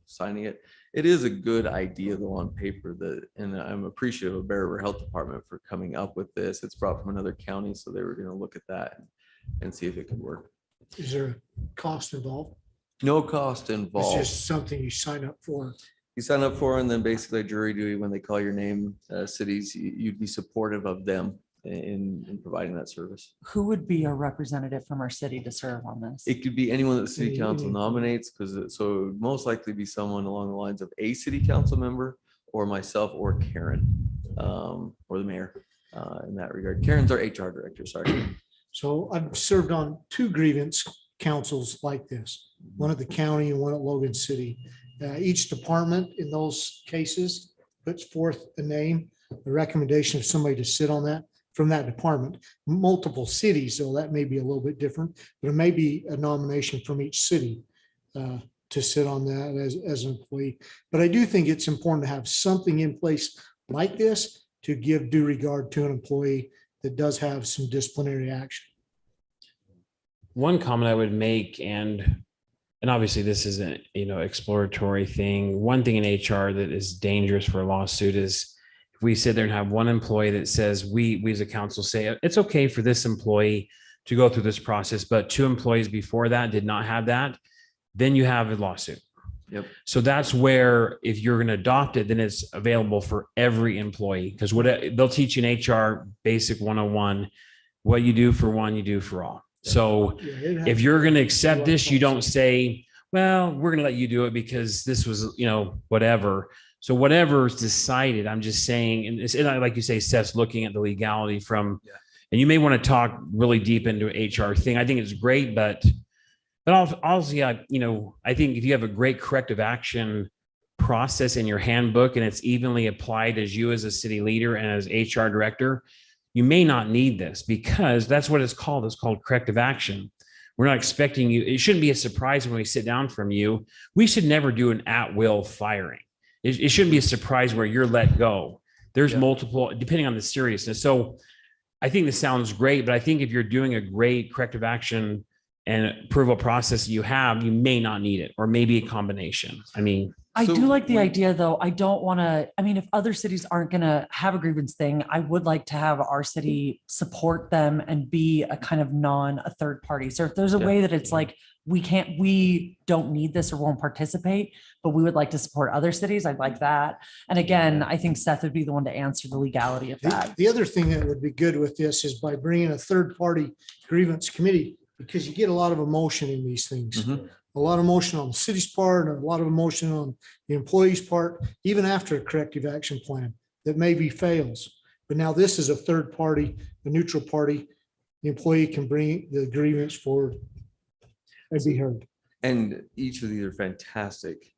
signing it. It is a good idea, though, on paper, and I'm appreciative of Bear River Health Department for coming up with this. It's brought from another county, so they were going to look at that and see if it could work. Is there a cost involved? No cost It's involved. just something you sign up for. You sign up for, and then basically jury duty, when they call your name, cities, you'd be supportive of them in providing that service. Who would be a representative from our city to serve on this? It could be anyone that the city Any- council any- nominates, because so it would most likely be someone along the lines of a city council member or myself or Karen or the mayor in that regard. Karen's our HR director, sorry. So I've served on 2 grievance councils like this, one at the county and one at Logan City. Each department in those cases puts forth a name, a recommendation of somebody to sit on that from that department. Multiple cities, so that may be a little bit different. There may be a nomination from each city to sit on that as an employee. But I do think it's important to have something in place like this to give due regard to an employee that does have some disciplinary action. One comment I would make, and obviously this isn't, exploratory thing. One thing in HR that is dangerous for a lawsuit is if we sit there and have one employee that says, we as a council say, it's okay for this employee to go through this process, but 2 employees before that did not have that, then you have a lawsuit. Yep. So that's where, if you're going to adopt it, then it's available for every employee, because what they'll teach you in HR basic 101, what you do for one, you do for all. So if you're going to accept this, you don't say, well, we're going to let you do it because this was, whatever. So whatever is decided, I'm just saying, and it's like you say, Seth's looking at the legality from, and you may want to talk really deep into HR thing. I think it's great, but But also, yeah, I think if you have a great corrective action process in your handbook and it's evenly applied as you as a city leader and as HR director, you may not need this because that's what it's called. It's called corrective action. We're not expecting you. It shouldn't be a surprise when we sit down from you. We should never do an at-will firing. It shouldn't be a surprise where you're let go. There's Yeah. multiple, depending on the seriousness. So I think this sounds great, but I think if you're doing a great corrective action and approval process you have, you may not need it, or maybe a combination. I mean, I So do like the we- idea, though. I don't want to, I mean, if other cities aren't going to have a grievance thing, I would like to have our city support them and be a kind of a third party. So if there's a Yeah. way that it's like, we don't need this or won't participate, but we would like to support other cities, I'd like that. And again, I think Seth would be the one to answer the legality of that. The other thing that would be good with this is by bringing a third-party grievance committee, because you get a lot of emotion in these things. Mhm. A lot of emotion on the city's part and a lot of emotion on the employee's part, even after a corrective action plan that maybe fails. But now this is a third party, a neutral party. The employee can bring the grievance forward and be heard. And each of these are fantastic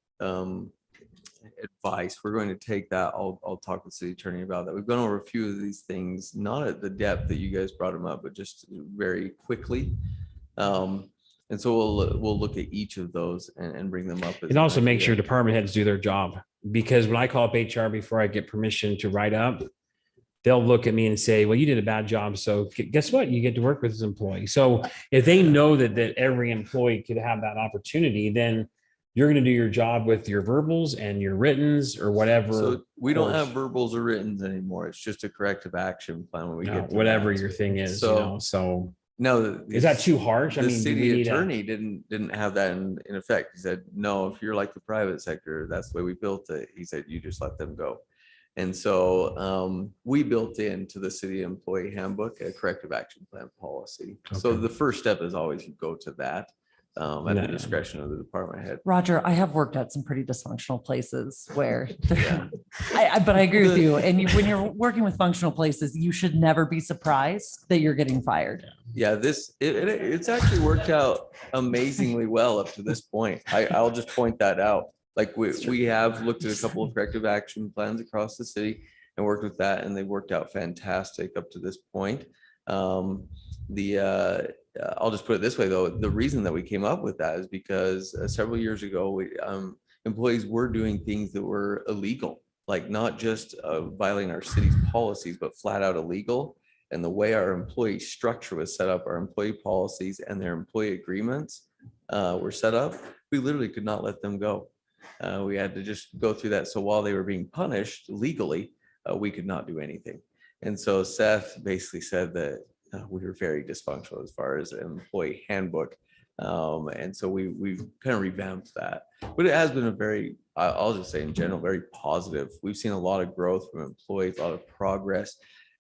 advice. We're going to take that. I'll talk with the city attorney about that. We've gone over a few of these things, not at the depth that you guys brought them up, but just very quickly. And so we'll look at each of those and bring them up. as it also an makes idea. your department heads do their job, because when I call up HR before I get permission to write up, they'll look at me and say, well, you did a bad job. So guess what? You get to work with this employee. So if they know that every employee could have that opportunity, then you're going to do your job with your verbals and your writtens or whatever. So we don't course. have verbals or writtens anymore. It's just a corrective action plan when we get to whatever that. your thing is, So- so No. is that too harsh? I The mean, do we city need a- attorney didn't have that in effect. He said, no, if you're like the private sector, that's the way we built it. He said, you just let them go. And so we built into the city employee handbook a corrective action plan policy. So Okay. the first step is always you go to that at the Yeah. discretion of the department head. Roger, I have worked at some pretty dysfunctional places where, Yeah. but I agree with you. And when you're working with functional places, you should never be surprised that you're getting fired. Yeah, it's actually worked out amazingly well up to this point. I'll just point that out. Like we have looked at a couple of corrective action plans across the city and worked with that, and they worked out fantastic up to this point. I'll just put it this way though, the reason that we came up with that is because several years ago, employees were doing things that were illegal, like not just violating our city's policies, but flat out illegal. And the way our employee structure was set up, our employee policies and their employee agreements were set up, we literally could not let them go. We had to just go through that. So while they were being punished legally, we could not do anything. And so Seth basically said that we were very dysfunctional as far as an employee handbook. And so we've kind of revamped that. But it has been I'll just say in general, very positive. We've seen a lot of growth from employees, a lot of progress.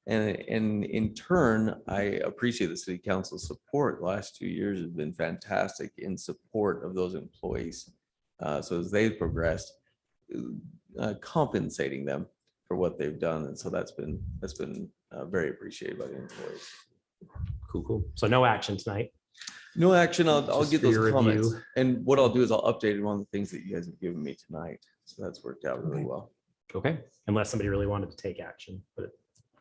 And in turn, I appreciate the city council's support. The last 2 years has been fantastic in support of those employees. So as they've progressed, compensating them for what they've done. And so that's been very appreciated by the employees. Cool. So no action tonight. No action. I'll Just get for your those comments. review. And what I'll do is I'll update on the things that you guys have given me tonight. So that's worked out really well. Okay. Unless somebody really wanted to take action, but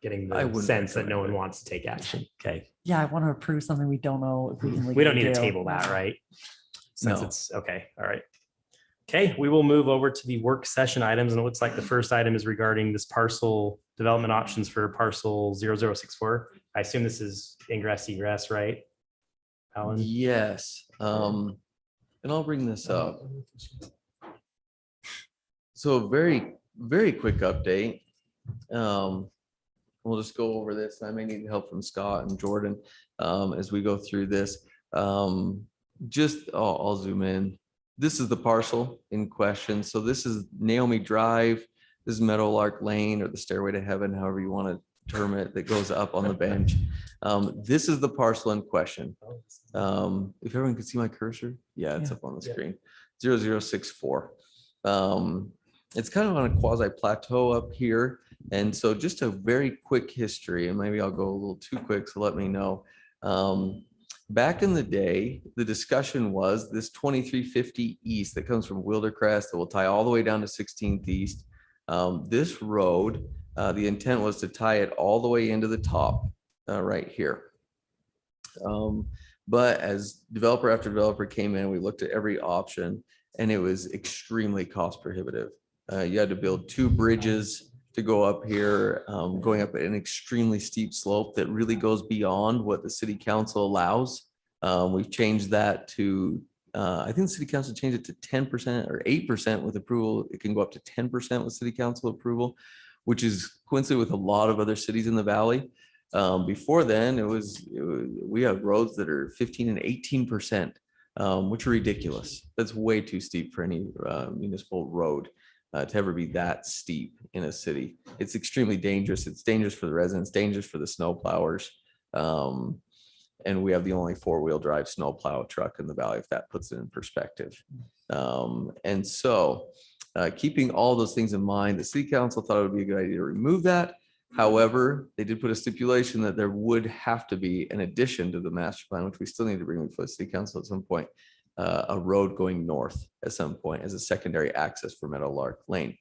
getting I the wouldn't sense that no recommend one it. wants to take action. Okay. Yeah, I want to approve something we don't know if we can. We don't need legally to do. table that, right? Since No. it's, okay, all right. Okay, we will move over to the work session items, and it looks like the first item is regarding this parcel development options for parcel 0064. I assume this is ingress egress, right? Alan? Yes. And I'll bring this up. So very, very quick update. We'll just go over this. I may need help from Scott and Jordan as we go through this. I'll zoom in. This is the parcel in question. So this is Naomi Drive. This is Meadowlark Lane, or the Stairway to Heaven, however you want to term it, that goes up on the bench. This is the parcel in question. If everyone can see my cursor, yeah, it's up on the screen. 0064. It's kind of on a quasi plateau up here. And so just a very quick history, and maybe I'll go a little too quick, so let me know. back in the day, the discussion was this 2350 East that comes from Wildercrest that will tie all the way down to 16th East. This road, the intent was to tie it all the way into the top right here. But as developer after developer came in, we looked at every option and it was extremely cost prohibitive. You had to build 2 bridges to go up here, going up an extremely steep slope that really goes beyond what the city council allows. We've changed that to, I think the city council changed it to 10% or 8% with approval. It can go up to 10% with city council approval, which is coincident with a lot of other cities in the valley. Before then, we have roads that are 15 and 18%, which are ridiculous. That's way too steep for any municipal road to ever be that steep in a city. It's extremely dangerous. It's dangerous for the residents, dangerous for the snow plowers. And we have the only 4-wheel drive snow plow truck in the valley, if that puts it in perspective. And so keeping all those things in mind, the city council thought it would be a good idea to remove that. However, they did put a stipulation that there would have to be an addition to the master plan, which we still need to bring before the city council at some point, a road going north at some point as a secondary access for Meadowlark Lane.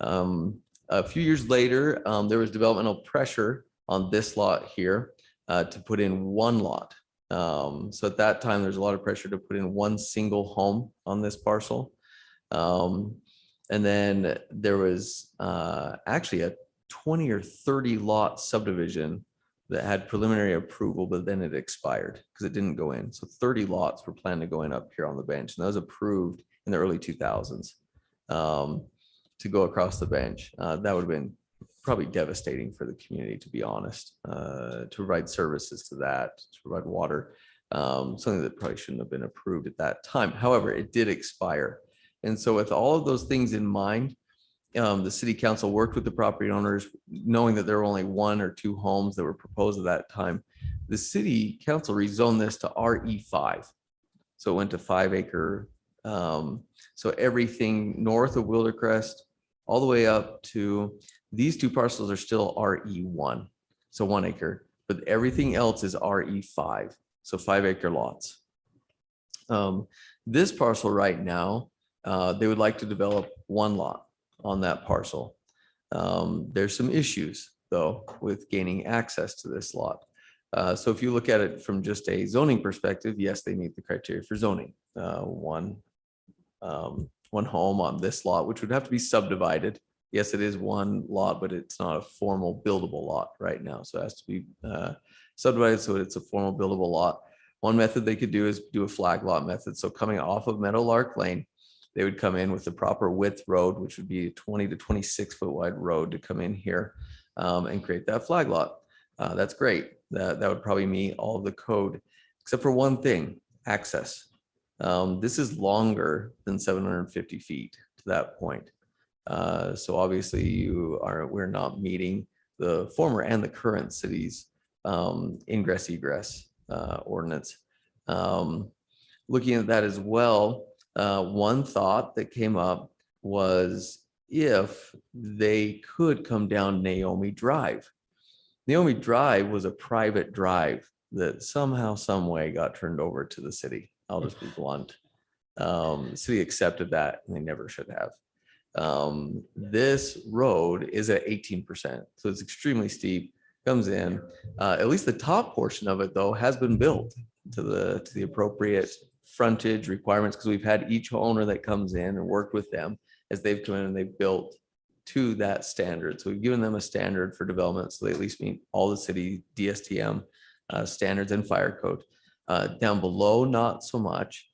A few years later, there was developmental pressure on this lot here to put in 1 lot. So at that time, there's a lot of pressure to put in 1 single home on this parcel. And then there was actually a 20 or 30 lot subdivision that had preliminary approval, but then it expired because it didn't go in. So 30 lots were planned to go in up here on the bench, and that was approved in the early 2000s to go across the bench. That would have been probably devastating for the community, to be honest, to provide services to that, to provide water, something that probably shouldn't have been approved at that time. However, it did expire. And so with all of those things in mind, the city council worked with the property owners, knowing that there were only 1 or 2 homes that were proposed at that time. The city council rezoned this to RE5. So it went to 5-acre. So everything north of Wildercrest, all the way up to these 2 parcels are still RE1. So 1 acre, but everything else is RE5. So 5-acre lots. This parcel right now, they would like to develop 1 lot on that parcel. There's some issues though with gaining access to this lot. So if you look at it from just a zoning perspective, yes, they meet the criteria for zoning. One home on this lot, which would have to be subdivided. Yes, it is 1 lot, but it's not a formal buildable lot right now. So it has to be subdivided so it's a formal buildable lot. One method they could do is do a flag lot method. So coming off of Meadowlark Lane, they would come in with the proper width road, which would be a 20 to 26 foot wide road to come in here and create that flag lot. That's great. That would probably meet all of the code, except for one thing, access. This is longer than 750 feet to that point. So obviously we're not meeting the former and the current city's ingress egress ordinance. Looking at that as well, one thought that came up was if they could come down Naomi Drive. Naomi Drive was a private drive that somehow, some way got turned over to the city. I'll just be blunt. The city accepted that and they never should have. This road is at 18%, so it's extremely steep, comes in. At least the top portion of it though has been built to the appropriate frontage requirements, because we've had each owner that comes in and worked with them as they've come in and they've built to that standard. So we've given them a standard for development, so they at least meet all the city DSTM standards and fire code. Down below, not so much.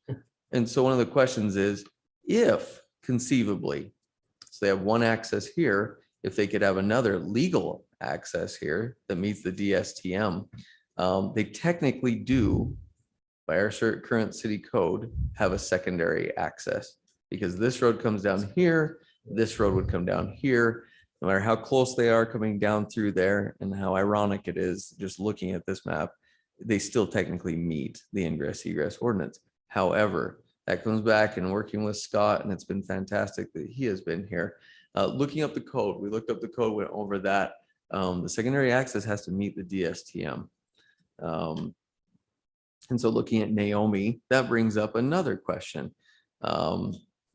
And so one of the questions is, if conceivably, so they have 1 access here, if they could have another legal access here that meets the DSTM, they technically do, by our current city code, have a secondary access, because this road comes down here, this road would come down here. No matter how close they are coming down through there, and how ironic it is just looking at this map, they still technically meet the ingress egress ordinance. However, that comes back and working with Scott, and it's been fantastic that he has been here. Looking up the code, we looked up the code, went over that. The secondary access has to meet the DSTM. And so looking at Naomi, that brings up another question.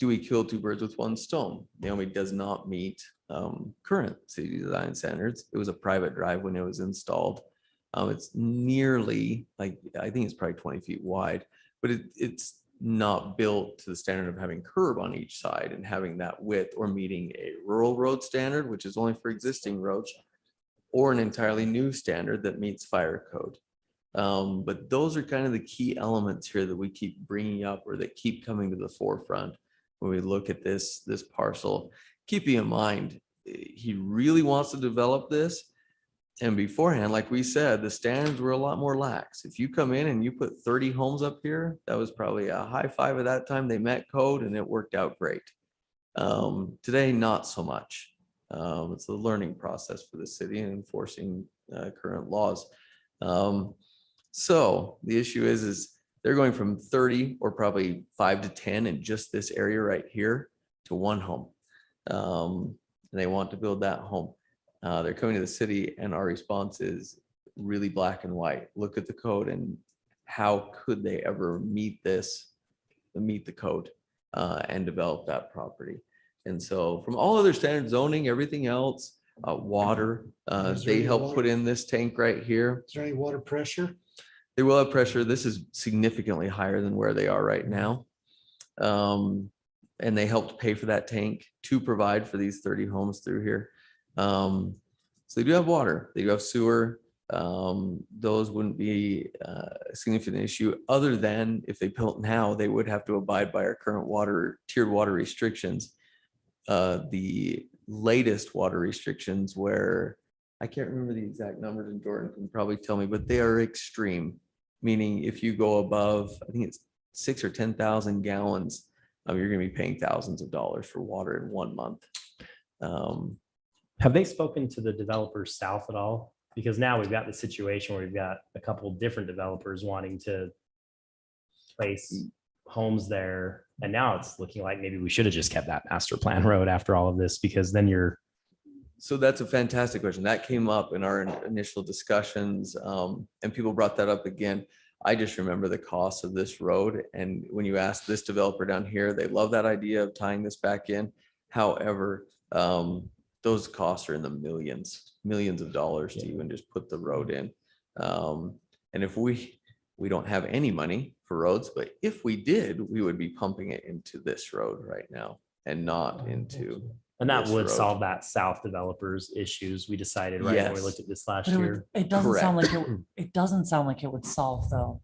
Do we kill two birds with one stone? Naomi does not meet current city design standards. It was a private drive when it was installed. It's nearly, like, I think it's probably 20 feet wide, but it's not built to the standard of having curb on each side and having that width or meeting a rural road standard, which is only for existing roads, or an entirely new standard that meets fire code. But those are kind of the key elements here that we keep bringing up or that keep coming to the forefront when we look at this parcel. Keeping in mind, he really wants to develop this. And beforehand, like we said, the standards were a lot more lax. If you come in and you put 30 homes up here, that was probably a high five at that time. They met code and it worked out great. Today, not so much. It's a learning process for the city and enforcing current laws. So the issue is they're going from 30 or probably 5 to 10 in just this area right here to one home. And they want to build that home. They're coming to the city and our response is really black and white. Look at the code and how could they ever meet the code and develop that property. And so from all other standard zoning, everything else, water, Is there they any help water? put in this tank right here. Is there any water pressure? They will have pressure. This is significantly higher than where they are right now. And they helped pay for that tank to provide for these 30 homes through here. So they do have water, they do have sewer. Those wouldn't be a significant issue other than if they built now, they would have to abide by our current tiered water restrictions. The latest water restrictions where I can't remember the exact numbers and Jordan can probably tell me, but they are extreme. Meaning if you go above, I think it's 6,000 or 10,000 gallons, you're gonna be paying thousands of dollars for water in 1 month. Have they spoken to the developers south at all? Because now we've got the situation where we've got a couple of different developers wanting to place homes there. And now it's looking like maybe we should have just kept that master plan road after all of this, because then you're, So that's a fantastic question. That came up in our initial discussions, and people brought that up again. I just remember the cost of this road. And when you ask this developer down here, they love that idea of tying this back in. However, those costs are in the millions of dollars to even just put the road in. And if we don't have any money for roads, but if we did, we would be pumping it into this road right now and not into. and that this would road. solve that south developers issues we decided, right? When we Yes. looked at this last But year. it doesn't sound like Correct. it doesn't sound like it would solve though,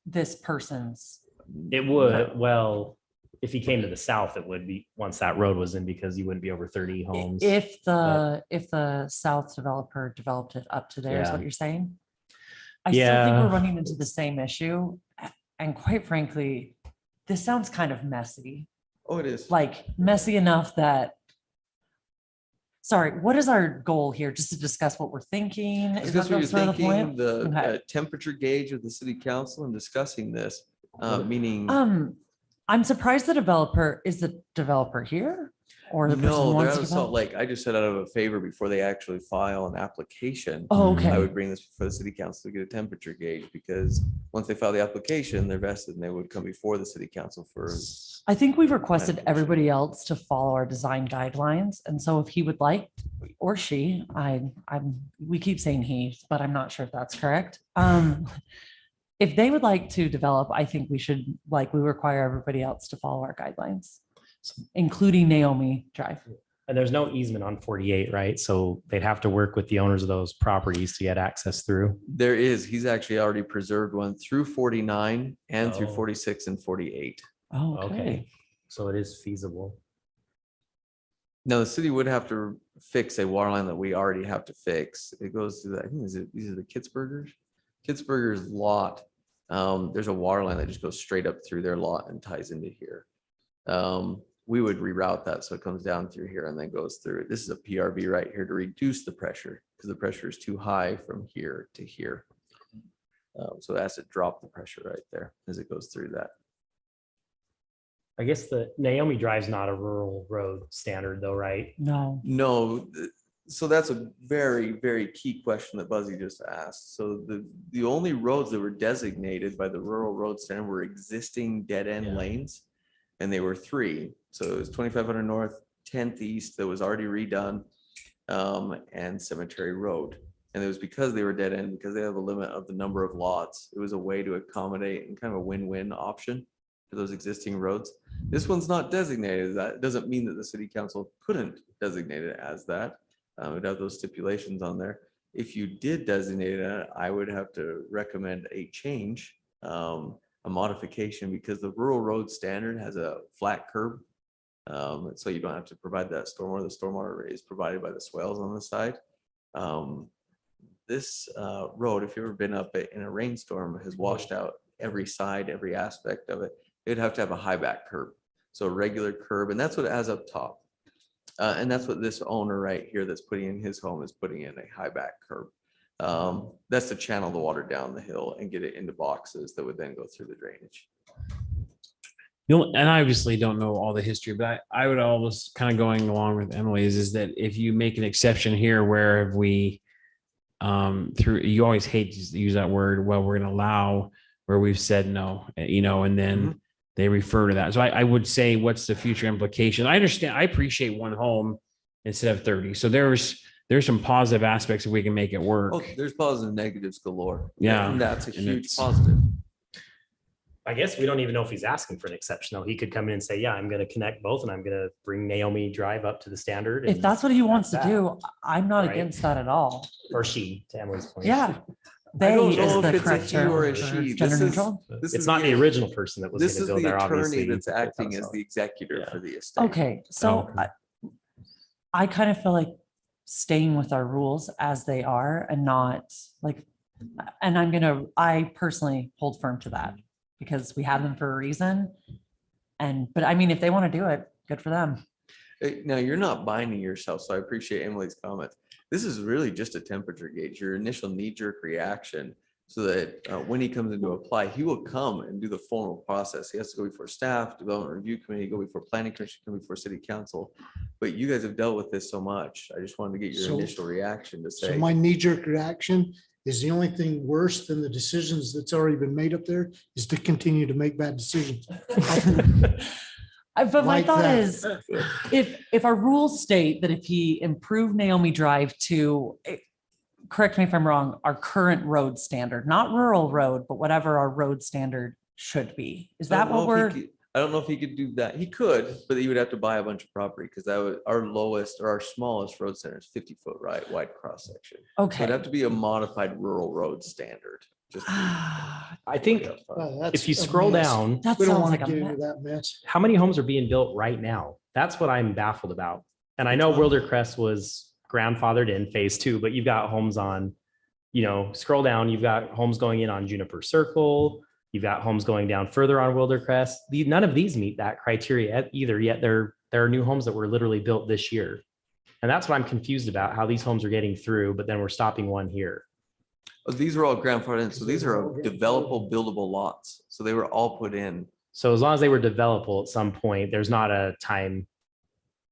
this person's. It would, well, if he came to the south, it would be, once that road was in, because you wouldn't be over 30 homes. If the South developer developed it up to there is Yeah. what you're saying? I still think Yeah. we're running into the same issue. And quite frankly, this sounds kind of messy, Oh, it is. like messy enough that. Sorry, what is our goal here? Just to discuss what we're thinking? Is Discuss that what you're sort of the thinking, point? the Okay. temperature gauge of the city council and discussing this, meaning. I'm surprised the developer, is the developer here? Or the person No, they're wants out to of Salt develop? Lake. I just said out of a favor before they actually file an application. Oh, I okay. would bring this before the city council to get a temperature gauge because once they file the application, they're vested and they would come before the city council for. I think we've requested Application. everybody else to follow our design guidelines. And so if he would like, or she, we keep saying he, but I'm not sure if that's correct. If they would like to develop, I think we should, like, we require everybody else to follow our guidelines, including Naomi Drive. And there's no easement on 48, right? So they'd have to work with the owners of those properties to get access through. There is, he's actually already preserved one through 49 and through Oh. 46 and 48. Oh, okay. Okay, so it is feasible. Now, the city would have to fix a water line that we already have to fix. It goes to the, I think these are the Kitzburgers. Kitzburgers lot. There's a water line that just goes straight up through their lot and ties into here. We would reroute that so it comes down through here and then goes through. This is a PRV right here to reduce the pressure because the pressure is too high from here to here. So it has to drop the pressure right there as it goes through that. I guess the Naomi Drive's not a rural road standard though, right? No, No, So that's a very, very key question that Buzzy just asked. So the only roads that were designated by the rural road standard were existing dead end lanes. And they were 3. So it was 2500 north, 10th east that was already redone, and Cemetery Road. And it was because they were dead end, because they have a limit of the number of lots. It was a way to accommodate and kind of a win-win option for those existing roads. This one's not designated as that. It doesn't mean that the city council couldn't designate it as that. It'd have those stipulations on there. If you did designate it, I would have to recommend a change, a modification, because the rural road standard has a flat curb. So you don't have to provide that stormwater. The stormwater is provided by the swales on the side. This road, if you've ever been up it in a rainstorm, has washed out every side, every aspect of it. It'd have to have a high back curb. So a regular curb, and that's what it has up top. And that's what this owner right here that's putting in his home is putting in, a high back curb. That's to channel the water down the hill and get it into boxes that would then go through the drainage. And I obviously don't know all the history, but I would always kind of going along with Emily's is that if you make an exception here, where have we you always hate to use that word, well, we're going to allow where we've said no, and then they refer to that. So I would say, what's the future implication? I understand. I appreciate one home instead of 30. So there's some positive aspects if we can make it work. Oh, there's positives and negatives galore. Yeah. And that's a And huge it's- positive. I guess we don't even know if he's asking for an exception, though. He could come in and say, yeah, I'm going to connect both and I'm going to bring Naomi Drive up to the standard. If and that's what he wants to that's that. do, I'm not Right. against that at all. Or she, to Emily's point. Yeah. I They don't is know if the it's a correct he or a term. she. Gender This is- neutral? This It's is not the original person that was This going is to build the there, attorney obviously. that's but acting that's as all. the executor Yeah. for the estate. Okay, so Oh. I kind of feel like staying with our rules as they are and not like, and I personally hold firm to that because we have them for a reason. But I mean, if they want to do it, good for them. Now, you're not binding yourself, so I appreciate Emily's comments. This is really just a temperature gauge, your initial knee-jerk reaction, so that when he comes in to apply, he will come and do the formal process. He has to go before staff, development review committee, go before planning commission, come before city council. But you guys have dealt with this so much. I just wanted to get your So- initial reaction to So say, my knee-jerk reaction is the only thing worse than the decisions that's already been made up there is to continue to make bad decisions. But my Like thought that. is, if our rules state that if he improved Naomi Drive to, correct me if I'm wrong, our current road standard, not rural road, but whatever our road standard should be. Is that what we're, I don't know if he could do that. He could, but he would have to buy a bunch of property because that would, our lowest or our smallest road center is 50-foot wide cross section. So it'd okay. have to be a modified rural road standard. Just to be I think That's if you a scroll mess. down, That We don't sounds want like to a get into mess. that mess. how many homes are being built right now? That's what I'm baffled about. And I know Wildercrest was grandfathered in phase 2, but you've got homes on, scroll down, you've got homes going in on Juniper Circle. You've got homes going down further on Wildercrest. None of these meet that criteria either, yet there are new homes that were literally built this year. And that's what I'm confused about, how these homes are getting through, but then we're stopping one here. Oh, these are all grandfathered in. So these are developable, buildable lots. So they were all put in. So as long as they were developable at some point, there's not a time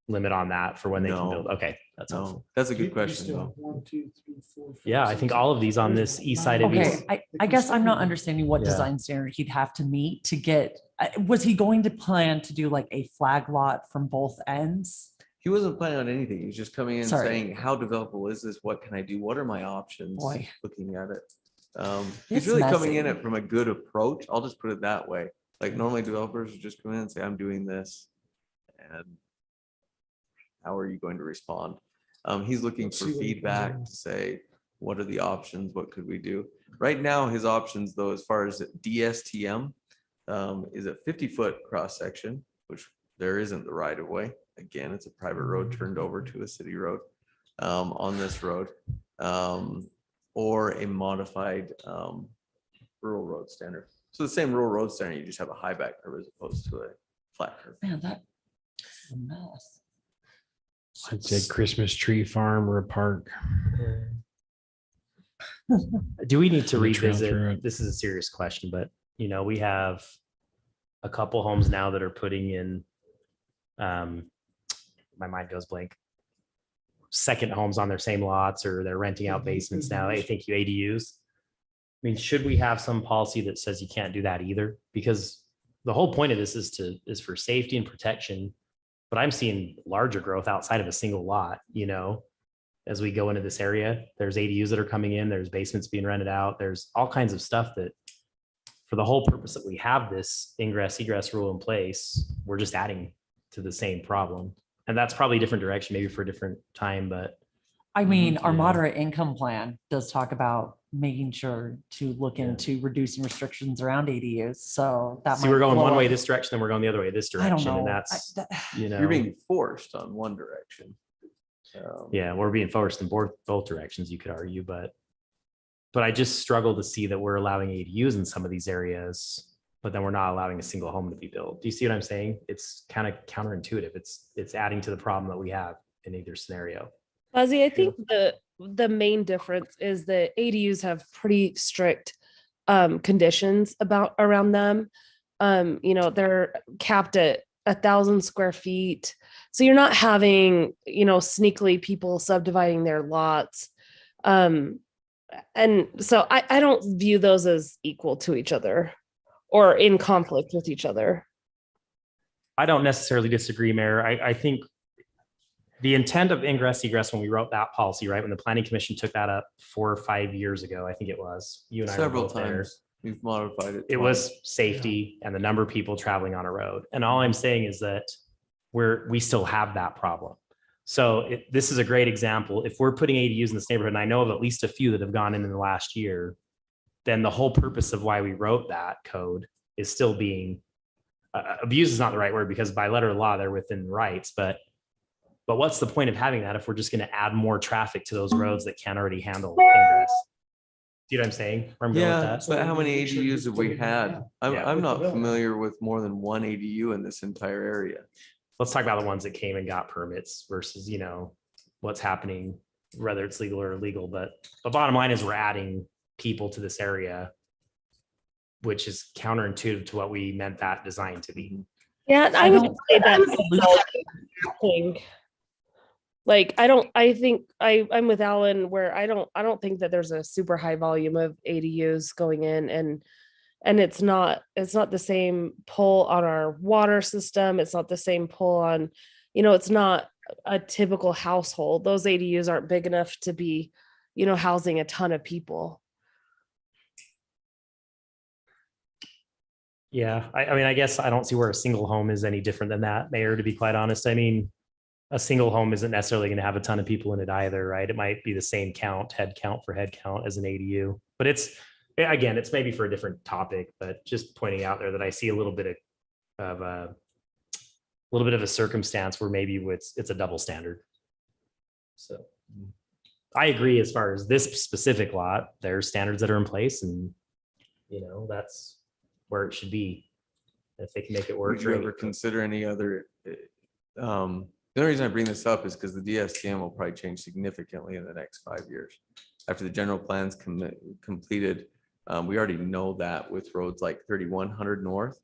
limit on that for when they can No. build. Okay, that's helpful. No, that's a You good question still though. have 1, 2, 3, 4, 5, Yeah, I 6, think all of these on this east side of Okay, East. I guess I'm not understanding what Yeah. design standard he'd have to meet to get, was he going to plan to do like a flag lot from both ends? He wasn't planning on anything. He was just coming in Sorry. saying, how developable is this? What can I do? What are my options? Boy. Looking at it. It's He's really coming in messy. it from a good approach. I'll just put it that way. Like normally developers would just come in and say, I'm doing this. And how are you going to respond? He's looking Let's for see what he comes feedback in. to say, what are the options? What could we do? Right now, his options though, as far as DSTM, is a 50-foot cross section, which there isn't the right of way. Again, it's a private road turned over to a city road on this road. Or a modified rural road standard. So the same rural road standard, you just have a high back curve as opposed to a flat curve. Man, that's a mess. I'd say Christmas tree farm or a park. Do we need to And the trail through revisit? it. This is a serious question, but we have a couple homes now that are putting in, my mind goes blank. second homes on their same lots, or they're renting out basements now. They think you ADUs. I mean, should we have some policy that says you can't do that either? Because the whole point of this is for safety and protection. But I'm seeing larger growth outside of a single lot, as we go into this area. There's ADUs that are coming in, there's basements being rented out, there's all kinds of stuff that, for the whole purpose that we have this ingress egress rule in place, we're just adding to the same problem. And that's probably a different direction, maybe for a different time, but I mean, our Yeah. moderate income plan does talk about making sure to look into reducing restrictions around ADUs. So that see, we're might going one blow way up- this direction, then we're going the other way this I don't direction. know. And that's, You're being forced on one direction. yeah, we're being forced in both directions, you could argue, but I just struggle to see that we're allowing ADUs in some of these areas, but then we're not allowing a single home to be built. Do you see what I'm saying? It's kind of counterintuitive. It's adding to the problem that we have in either scenario. Fuzzy, I think the main difference is that ADUs have pretty strict conditions around them. They're capped at 1,000 square feet. So you're not having, sneakily people subdividing their lots. And so I don't view those as equal to each other or in conflict with each other. I don't necessarily disagree, Mayor. I think the intent of ingress egress, when we wrote that policy, right, when the planning commission took that up 4 or 5 years ago, I think it was, you and I were Several both there. times we've modified it. It twice. was safety and the number of people traveling on a road. And all I'm saying is that we still have that problem. So this is a great example. If we're putting ADUs in this neighborhood, and I know of at least a few that have gone in the last year, then the whole purpose of why we wrote that code is still being abused is not the right word, because by letter of law, they're within rights, but what's the point of having that if we're just going to add more traffic to those roads that can't already handle ingress? See what I'm saying? Where I'm going with Yeah, that? but how many ADUs have we had? Yeah. I'm not familiar with more than one ADU in this entire area. Let's talk about the ones that came and got permits versus, what's happening, whether it's legal or illegal. But the bottom line is we're adding people to this area, which is counterintuitive to what we meant that design to be. Yeah, and I would say that's a thing. Like, I think I'm with Alan where I don't think that there's a super high volume of ADUs going in, and it's not the same pull on our water system. It's not the same pull on, it's not a typical household. Those ADUs aren't big enough to be, housing a ton of people. Yeah, I mean, I guess I don't see where a single home is any different than that, Mayor, to be quite honest. I mean, a single home isn't necessarily going to have a ton of people in it either, right? It might be the same head count as an ADU, but it's maybe for a different topic, but just pointing out there that I see a little bit of a circumstance where maybe it's a double standard. So I agree as far as this specific lot, there's standards that are in place, and that's where it should be. If they can make it work. Would you ever consider any other? The only reason I bring this up is because the DSTM will probably change significantly in the next 5 years. After the general plans completed, we already know that with roads like 3100 North,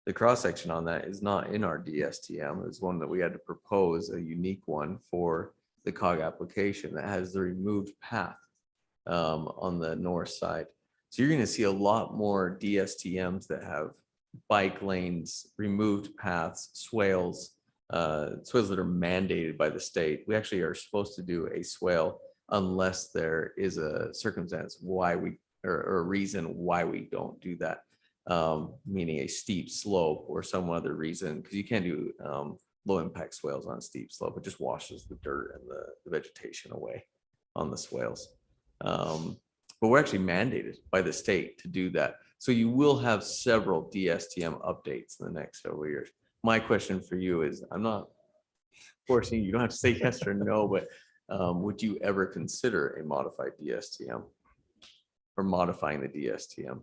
the cross section on that is not in our DSTM. It's one that we had to propose, a unique one for the COG application that has the removed path on the north side. So you're going to see a lot more DSTMs that have bike lanes, removed paths, swales that are mandated by the state. We actually are supposed to do a swale unless there is a circumstance why we, or a reason why we don't do that. Meaning a steep slope or some other reason, because you can't do low impact swales on a steep slope. It just washes the dirt and the vegetation away on the swales. But we're actually mandated by the state to do that. So you will have several DSTM updates in the next several years. My question for you is, I'm not forcing you, don't have to say yes or no, but would you ever consider a modified DSTM or modifying the DSTM?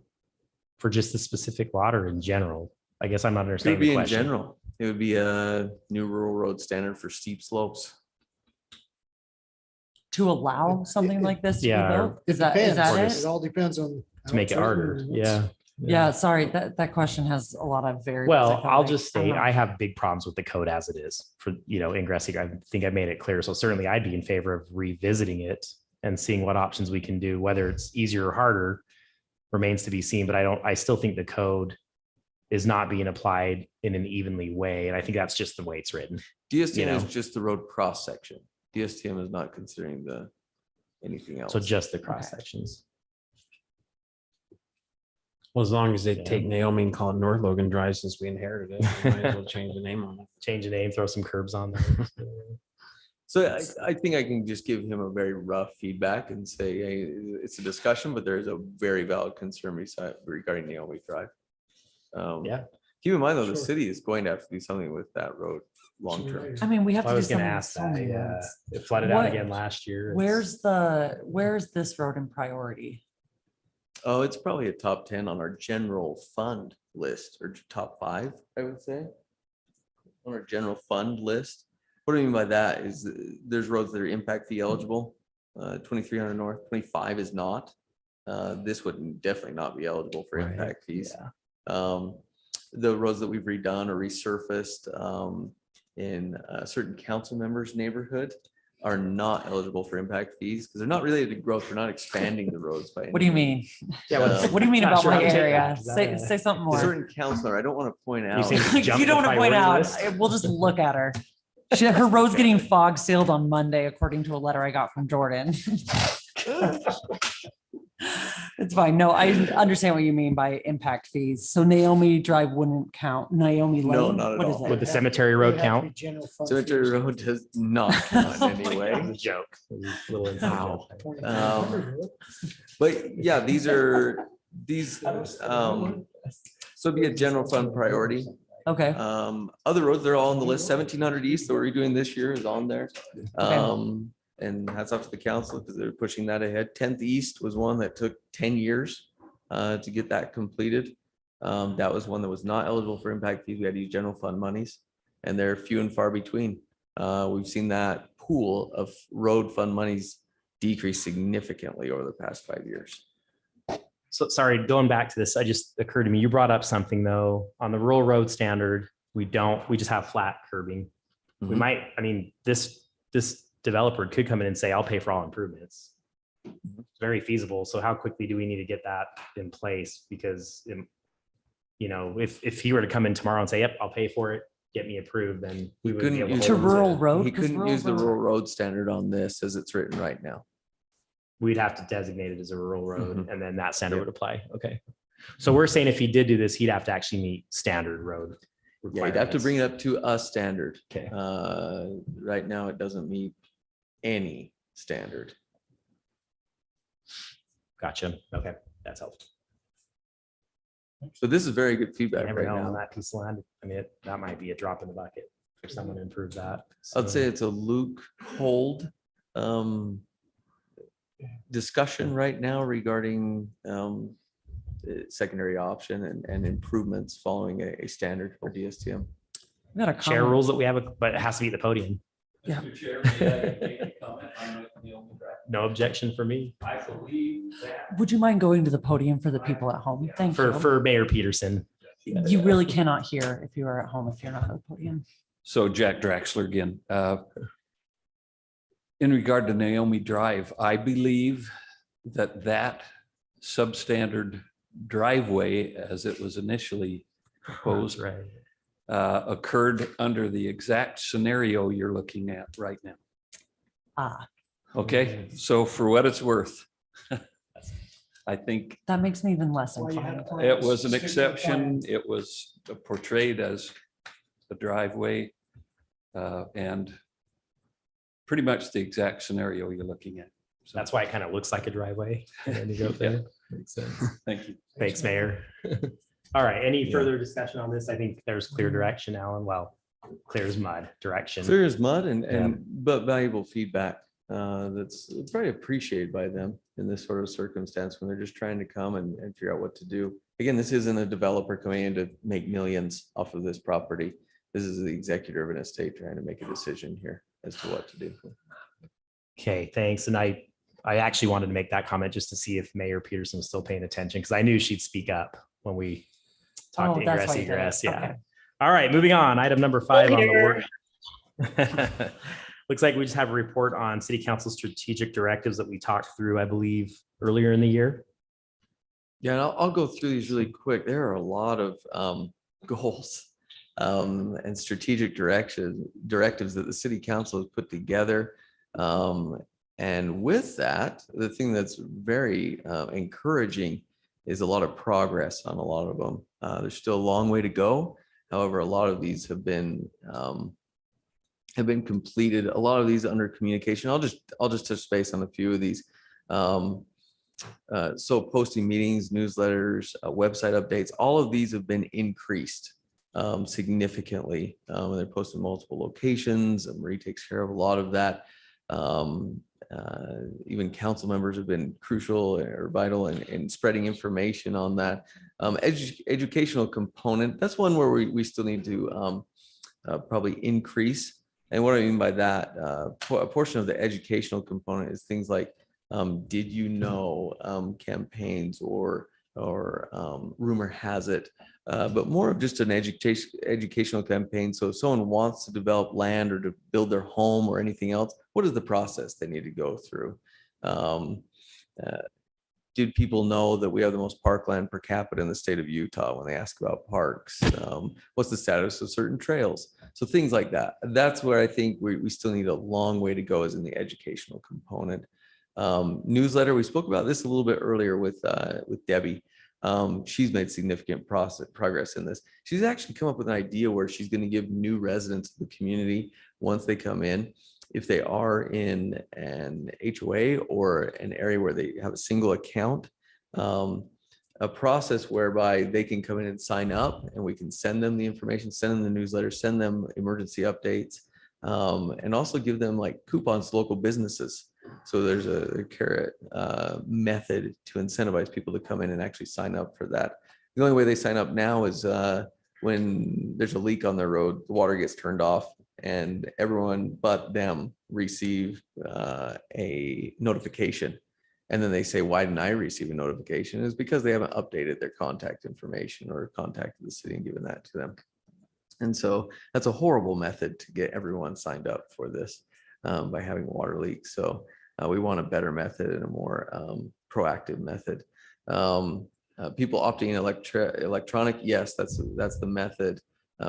For just the specific lot or in general? I guess I'm not It would understanding be the in question. general. It would be a new rural road standard for steep slopes. To allow something like this to be Yeah, built? Is that Depends. it? It all depends on. To make it harder. Yeah. Yeah, sorry, that question has a lot of variables. I Well, feel I'll like. just I'm state, not- I have big problems with the code as it is for, ingress. I think I made it clear. So certainly I'd be in favor of revisiting it and seeing what options we can do, whether it's easier or harder remains to be seen. But I still think the code is not being applied in an evenly way. And I think that's just the way it's written. DSTM is know. just the road cross section. DSTM is not considering anything else. So just the cross sections. Well, as long as they Yeah. take Naomi and call it North Logan Drive since we inherited it, we might as well change the name on it. Change the name, throw some curbs on there. So I think I can just give him a very rough feedback and say, hey, it's a discussion, but there is a very valid concern regarding Naomi Drive. Yeah. Keep in mind though, the Sure. city is going to have to do something with that road long term. I mean, we have I to do was gonna something. with ask so that. many Yeah. roads. It flooded out What- again last year. Where's this road in priority? Oh, it's probably a top 10 on our general fund list or top 5, I would say. On our general fund list. What I mean by that is there's roads that are impact fee eligible. 2300 North, 25 is not. This would definitely not be eligible for Right, impact fees. Yeah. The roads that we've redone or resurfaced in a certain council members' neighborhood are not eligible for impact fees because they're not related to growth. We're not expanding the roads by. What do you mean? Yeah, well, What do you mean Not about sure how my to take area? that. Is that Say, a- say something A more. certain counselor, I don't want to point You out. saying just jump You the don't want to point priority out, list? we'll just look at her. Her road's getting fog sealed on Monday, according to a letter I got from Jordan. It's fine. No, I understand what you mean by impact fees. So Naomi Drive wouldn't count. Naomi No, Lane? not at What is all. Would it? the cemetery road count? Cemetery Road does not count in any It was way. a joke. It was a little inside Wow. joke. But yeah, these, so it'd be a general fund priority. Okay, Other roads, they're all on the list. 1700 East that we're redoing this year is on there. And hats off to the council because they're pushing that ahead. 10th East was one that took 10 years to get that completed. That was one that was not eligible for impact fees. We had to use general fund monies and they're few and far between. We've seen that pool of road fund monies decrease significantly over the past 5 years. So sorry, going back to this, I just occurred to me, you brought up something though, on the rural road standard, we just have flat curbing. We Mhm. might, I mean, this developer could come in and say, I'll pay for all improvements. It's very feasible. So how quickly do we need to get that in place? Because, if he were to come in tomorrow and say, yep, I'll pay for it, get me approved, then we wouldn't be couldn't able use to. To hold him rural road? He 'Cause couldn't use the road- rural road standard on this as it's written right now. We'd have to designate it as a rural road Mhm. and then that standard Yep. would apply. Okay. So we're saying if he did do this, he'd have to actually meet standard road. Yeah, you'd have to bring it requirements. up to a standard. Okay. Right now, it doesn't meet any standard. Gotcha. Okay. That's helpful. So this is very good You feedback never right know on now. that piece of land. I mean, that might be a drop in the bucket for someone to improve that. I'd say So- it's a Luke hold discussion right now regarding secondary option and improvements following a standard for DSTM. We got a Chair comment. rules that we have, but it has to be at the podium. Yeah. Mr. Chair, may I make a comment on the open draft? No objection for me. I believe that Would you mind going to the podium for the people at home? Thank you. For Mayor Peterson. You really cannot hear if you are at home, if you're not at the podium. So Jack Draxler again. In regard to Naomi Drive, I believe that substandard driveway, as it was initially proposed, Right. occurred under the exact scenario you're looking at right now. Ah, Okay, so for what it's worth, I think that makes me even less Why you had inclined. to- it was an Stick to the exception. It was portrayed as a driveway and pretty much the exact scenario you're looking at. So That's why it kind of looks like a driveway. And then you go up there. Makes sense. thank you. Thanks, Mayor. All right, any Yeah. further discussion on this? I think there's clear direction, Alan. Well, clear as mud direction. Clear as mud and, Yeah. but valuable feedback. That's probably appreciated by them in this sort of circumstance when they're just trying to come and figure out what to do. Again, this isn't a developer coming in to make millions off of this property. This is the executor of an estate trying to make a decision here as to what to do. Okay, thanks. And I actually wanted to make that comment just to see if Mayor Peterson was still paying attention because I knew she'd speak up when we talk Oh, to that's ingress why you did it. egress. Yeah. Okay. All right, moving on. Item number 5 on the Later. work. Looks like we just have a report on city council strategic directives that we talked through, I believe, earlier in the year. Yeah, and I'll go through these really quick. There are a lot of goals and strategic directives that the city council has put together. And with that, the thing that's very encouraging is a lot of progress on a lot of them. There's still a long way to go. However, a lot of these have been completed. A lot of these under communication. I'll just touch base on a few of these. So posting meetings, newsletters, website updates, all of these have been increased significantly. They're posted in multiple locations, and Marie takes care of a lot of that. Even council members have been crucial or vital in spreading information on that. Educational component, that's one where we still need to probably increase. And what I mean by that, a portion of the educational component is things like, did you know campaigns or rumor has it, but more of just an educational campaign. So if someone wants to develop land or to build their home or anything else, what is the process they need to go through? Did people know that we have the most parkland per capita in the state of Utah when they ask about parks? What's the status of certain trails? So things like that. That's where I think we still need a long way to go, is in the educational component. Newsletter, we spoke about this a little bit earlier with Debbie. She's made significant progress in this. She's actually come up with an idea where she's going to give new residents of the community, once they come in, if they are in an HOA or an area where they have a single account, a process whereby they can come in and sign up, and we can send them the information, send them the newsletter, send them emergency updates, and also give them like coupons to local businesses. So there's a carrot method to incentivize people to come in and actually sign up for that. The only way they sign up now is when there's a leak on their road, the water gets turned off, and everyone but them receive a notification. And then they say, why didn't I receive a notification? It's because they haven't updated their contact information or contacted the city and given that to them. And so that's a horrible method to get everyone signed up for this, by having water leaks. So we want a better method and a more proactive method. People opting in electronic, yes, that's the method.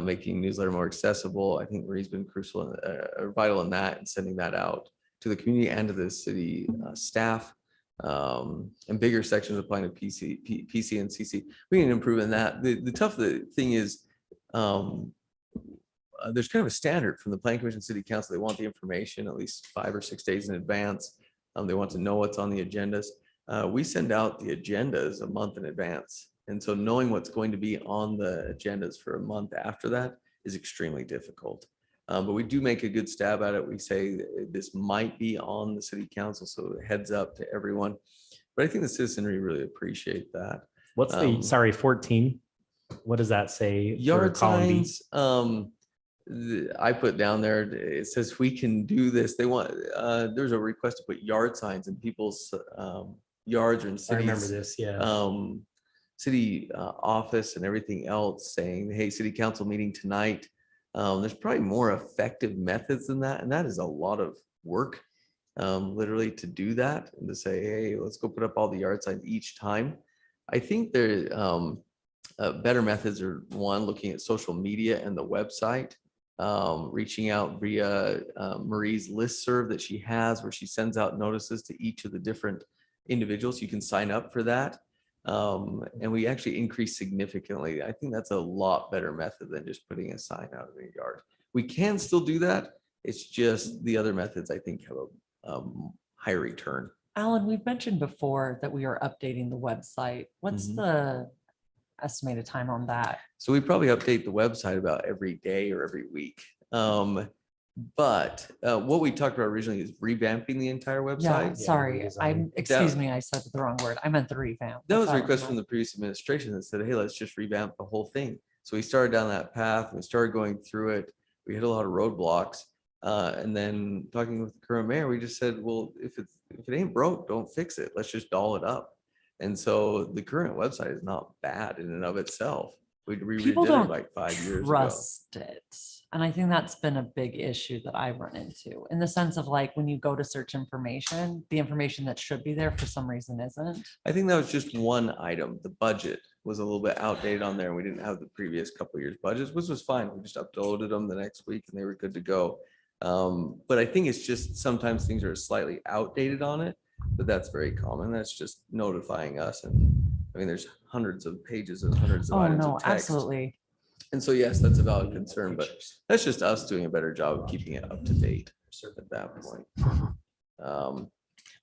Making newsletter more accessible. I think Marie's been crucial and vital in that, and sending that out to the community and to the city staff. And bigger sections applying to PC and CC. We can improve in that. The tough thing is, there's kind of a standard from the Planning Commission, City Council. They want the information at least 5 or 6 days in advance. They want to know what's on the agendas. We send out the agendas a month in advance. And so knowing what's going to be on the agendas for a month after that is extremely difficult. But we do make a good stab at it. We say this might be on the city council, so heads up to everyone. But I think the citizenry really appreciate that. What's the, sorry, 14? What does that say? for Yard column B? signs, I put down there, it says we can do this. They want, there's a request to put yard signs in people's yards or in I remember cities. this, yeah. City office and everything else saying, hey, city council meeting tonight. There's probably more effective methods than that. And that is a lot of work, literally, to do that and to say, hey, let's go put up all the yard signs each time. I think there better methods are, one, looking at social media and the website, reaching out via Marie's listserv that she has, where she sends out notices to each of the different individuals. You can sign up for that. And we actually increase significantly. I think that's a lot better method than just putting a sign out in the yard. We can still do that. It's just the other methods, I think, have a higher return. Alan, we've mentioned before that we are updating the website. What's Mhm. the estimated time on that? So we probably update the website about every day or every week. But what we talked about originally is revamping the entire Yeah, website. sorry, redesign. excuse me, I said the wrong word. I meant the revamp. That was a What's request from the previous administration that said, hey, let's just revamp the whole thing. So we started down that path and we started going through it. We hit a lot of roadblocks. And then talking with the current mayor, we just said, well, if it ain't broke, don't fix it. Let's just doll it up. And so the current website is not bad in and of itself. We People redid don't it like 5 years ago. trust it. And I think that's been a big issue that I run into, in the sense of like, when you go to search information, the information that should be there for some reason isn't. I think that was just one item. The budget was a little bit outdated on there. We didn't have the previous couple of years' budgets, which was fine. We just uploaded them the next week and they were good to go. But I think it's just sometimes things are slightly outdated on it, but that's very common. That's just notifying us. And I mean, there's hundreds of pages and hundreds of Oh, items no, of text. absolutely. And so, yes, that's a valid concern, but that's just us doing a better job of keeping it up to date at that point.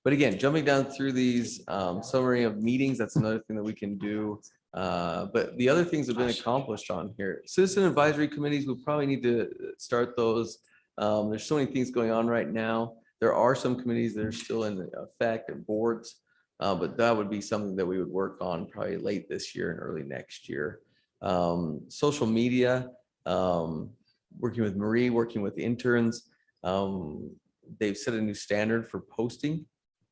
But again, jumping down through these summary of meetings, that's another thing that we can do. But the other things have been accomplished on here. Citizen advisory committees, we probably need to start those. There's so many things going on right now. There are some committees that are still in effect and boards, but that would be something that we would work on probably late this year and early next year. Social media, working with Marie, working with interns. They've set a new standard for posting.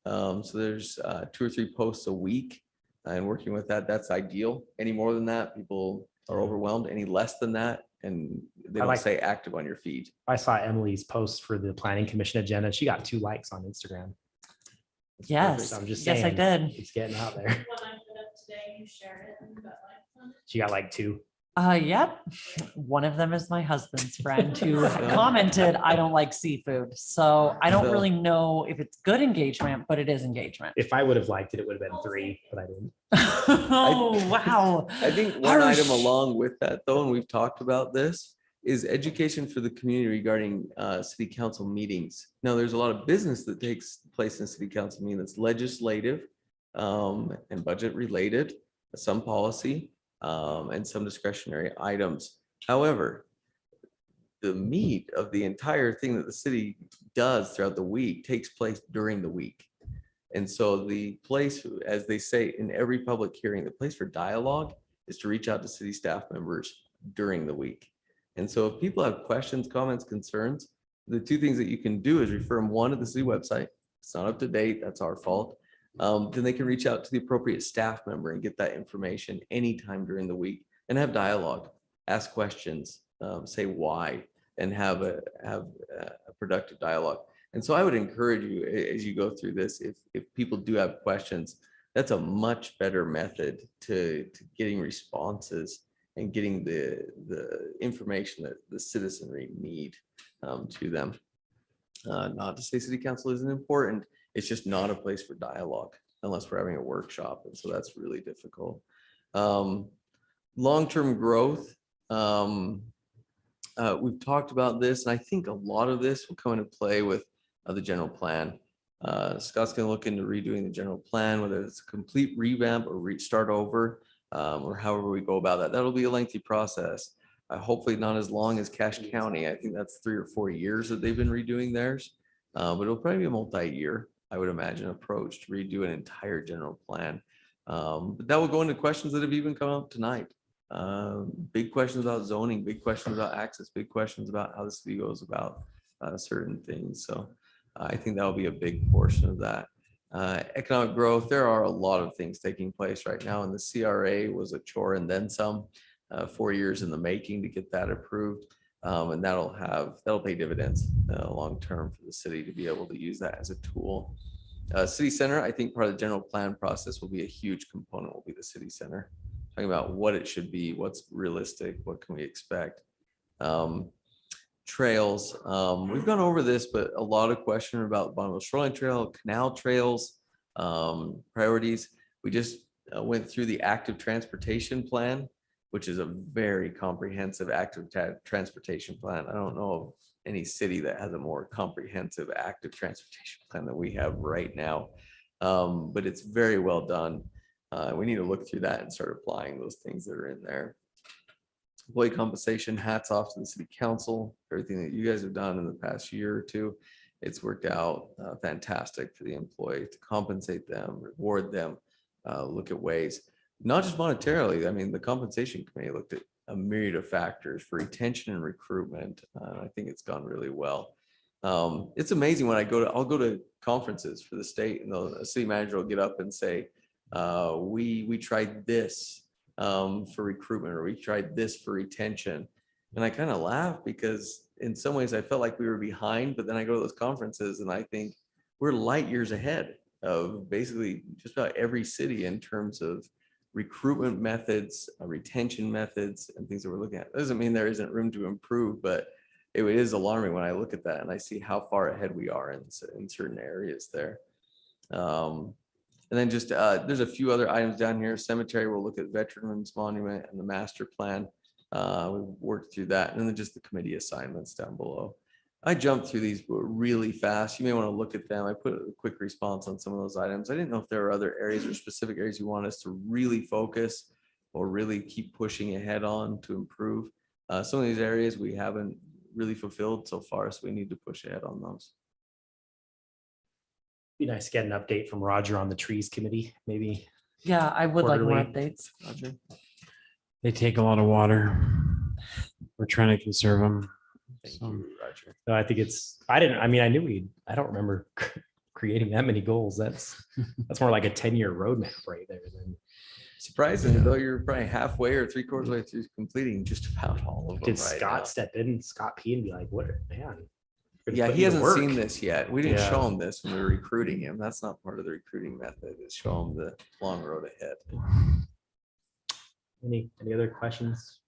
So there's 2 or 3 posts a week, and working with that, that's ideal. Any more than that, people are overwhelmed. Any less than that, and they don't stay active on your feed. I saw Emily's post for the planning commission agenda. She got 2 likes on Instagram. Yes, I'm just yes, I saying. did. It's getting out there. When I put up today, you shared it and got likes on it. She got like 2. Yep. One of them is my husband's friend who commented, I don't like seafood. So I don't So- really know if it's good engagement, but it is engagement. If I would have liked it, it would have been 3, but I didn't. Oh, wow. I think one item Harsh. along with that though, and we've talked about this, is education for the community regarding city council meetings. Now, there's a lot of business that takes place in city council meeting that's legislative and budget related, some policy and some discretionary items. However, the meat of the entire thing that the city does throughout the week takes place during the week. And so the place, as they say in every public hearing, the place for dialogue is to reach out to city staff members during the week. And so if people have questions, comments, concerns, the 2 things that you can do is refer them, one, to the city website. It's not up to date. That's our fault. Then they can reach out to the appropriate staff member and get that information anytime during the week and have dialogue, ask questions, say why, and have a productive dialogue. And so I would encourage you as you go through this, if people do have questions, that's a much better method to getting responses and getting the information that the citizenry need to them. Not to say city council isn't important, it's just not a place for dialogue unless we're having a workshop. And so that's really difficult. Long-term growth. We've talked about this, and I think a lot of this will come into play with the general plan. Scott's going to look into redoing the general plan, whether it's a complete revamp or restart over, or however we go about that. That'll be a lengthy process. Hopefully not as long as Cache County. I think that's 3 or 4 years that they've been redoing theirs. But it'll probably be a multi-year, I would imagine, approach to redo an entire general plan. But that will go into questions that have even come up tonight. Big questions about zoning, big questions about access, big questions about how the city goes about certain things. So I think that'll be a big portion of that. Economic growth, there are a lot of things taking place right now, and the CRA was a chore and then some. 4 years in the making to get that approved. And that'll pay dividends long-term for the city to be able to use that as a tool. City center, I think part of the general plan process will be a huge component, will be the city center. Talking about what it should be, what's realistic, what can we expect. Trails, we've gone over this, but a lot of question about Bonneville Shoreline Trail, canal trails, priorities. We just went through the active transportation plan, which is a very comprehensive active transportation plan. I don't know of any city that has a more comprehensive active transportation plan than we have right now. But it's very well done. We need to look through that and start applying those things that are in there. Employee compensation, hats off to the city council, everything that you guys have done in the past year or 2. It's worked out fantastic for the employee to compensate them, reward them, look at ways. Not just monetarily. I mean, the compensation committee looked at a myriad of factors for retention and recruitment. I think it's gone really well. It's amazing when I'll go to conferences for the state, and the city manager will get up and say, We tried this for recruitment, or we tried this for retention. And I kind of laugh because in some ways I felt like we were behind, but then I go to those conferences and I think we're light years ahead of basically just about every city in terms of recruitment methods, retention methods, and things that we're looking at. Doesn't mean there isn't room to improve, but it is alarming when I look at that and I see how far ahead we are in certain areas there. And then just there's a few other items down here. Cemetery, we'll look at Veterans Monument and the master plan. We've worked through that, and then just the committee assignments down below. I jumped through these really fast. You may want to look at them. I put a quick response on some of those items. I didn't know if there were other areas or specific areas you want us to really focus or really keep pushing ahead on to improve. Some of these areas we haven't really fulfilled so far, so we need to push ahead on those. Be nice to get an update from Roger on the trees committee, maybe. Yeah, I would like more Quarterly. updates. Roger? They take a lot of water. We're trying to conserve them. Thank you, Roger. No, I think I knew I don't remember creating that many goals. That's more like a 10-year roadmap right there. Then Surprisingly, though, you're probably halfway or 3/4 way through completing just about all of them. did right Scott now. step in, Scott P, and be like, what, man? we're Yeah, putting he in hasn't work." seen this yet. We didn't Yeah. show him this when we were recruiting him. That's not part of the recruiting method, is show him the long road ahead. Any other questions?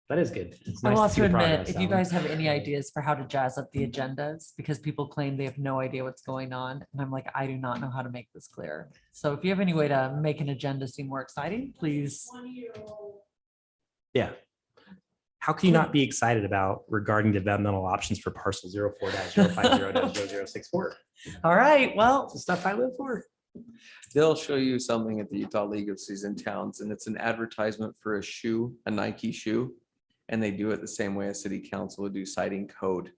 That is good. It's I nice will to have see to the admit, progress, if you Alan. guys have any ideas for how to jazz up the agendas, because people claim they have no idea what's going on, and I'm like, I do not know how to make this clear. So if you have any way to make an agenda seem more exciting, please. Yeah. How can you not be excited about regarding developmental options for parcel 04-050-0064? All right, well, It's the stuff I live for. They'll show you something at the Utah League of Cities and Towns, and it's an advertisement for a shoe, a Nike shoe. And they do it the same way a city council would do citing code.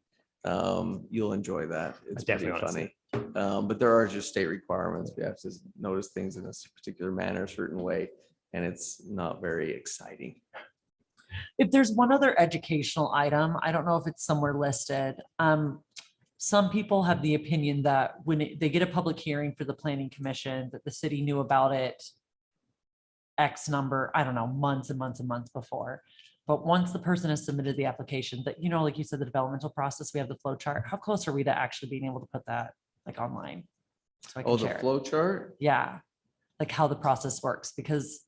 You'll enjoy that. It's pretty definitely wanna funny. But there are just state requirements. We have to notice things in a particular manner, a certain way, and it's not very exciting. if there's one other educational item, I don't know if it's somewhere listed. Some people have the opinion that when they get a public hearing for the planning commission, that the city knew about it X number, I don't know, months and months and months before. But once the person has submitted the application, that, you know, like you said, the developmental process, we have the flow chart. How close are we to actually being able to put that like online? So I can Oh, the share it. flow chart? Yeah, like how the process works, because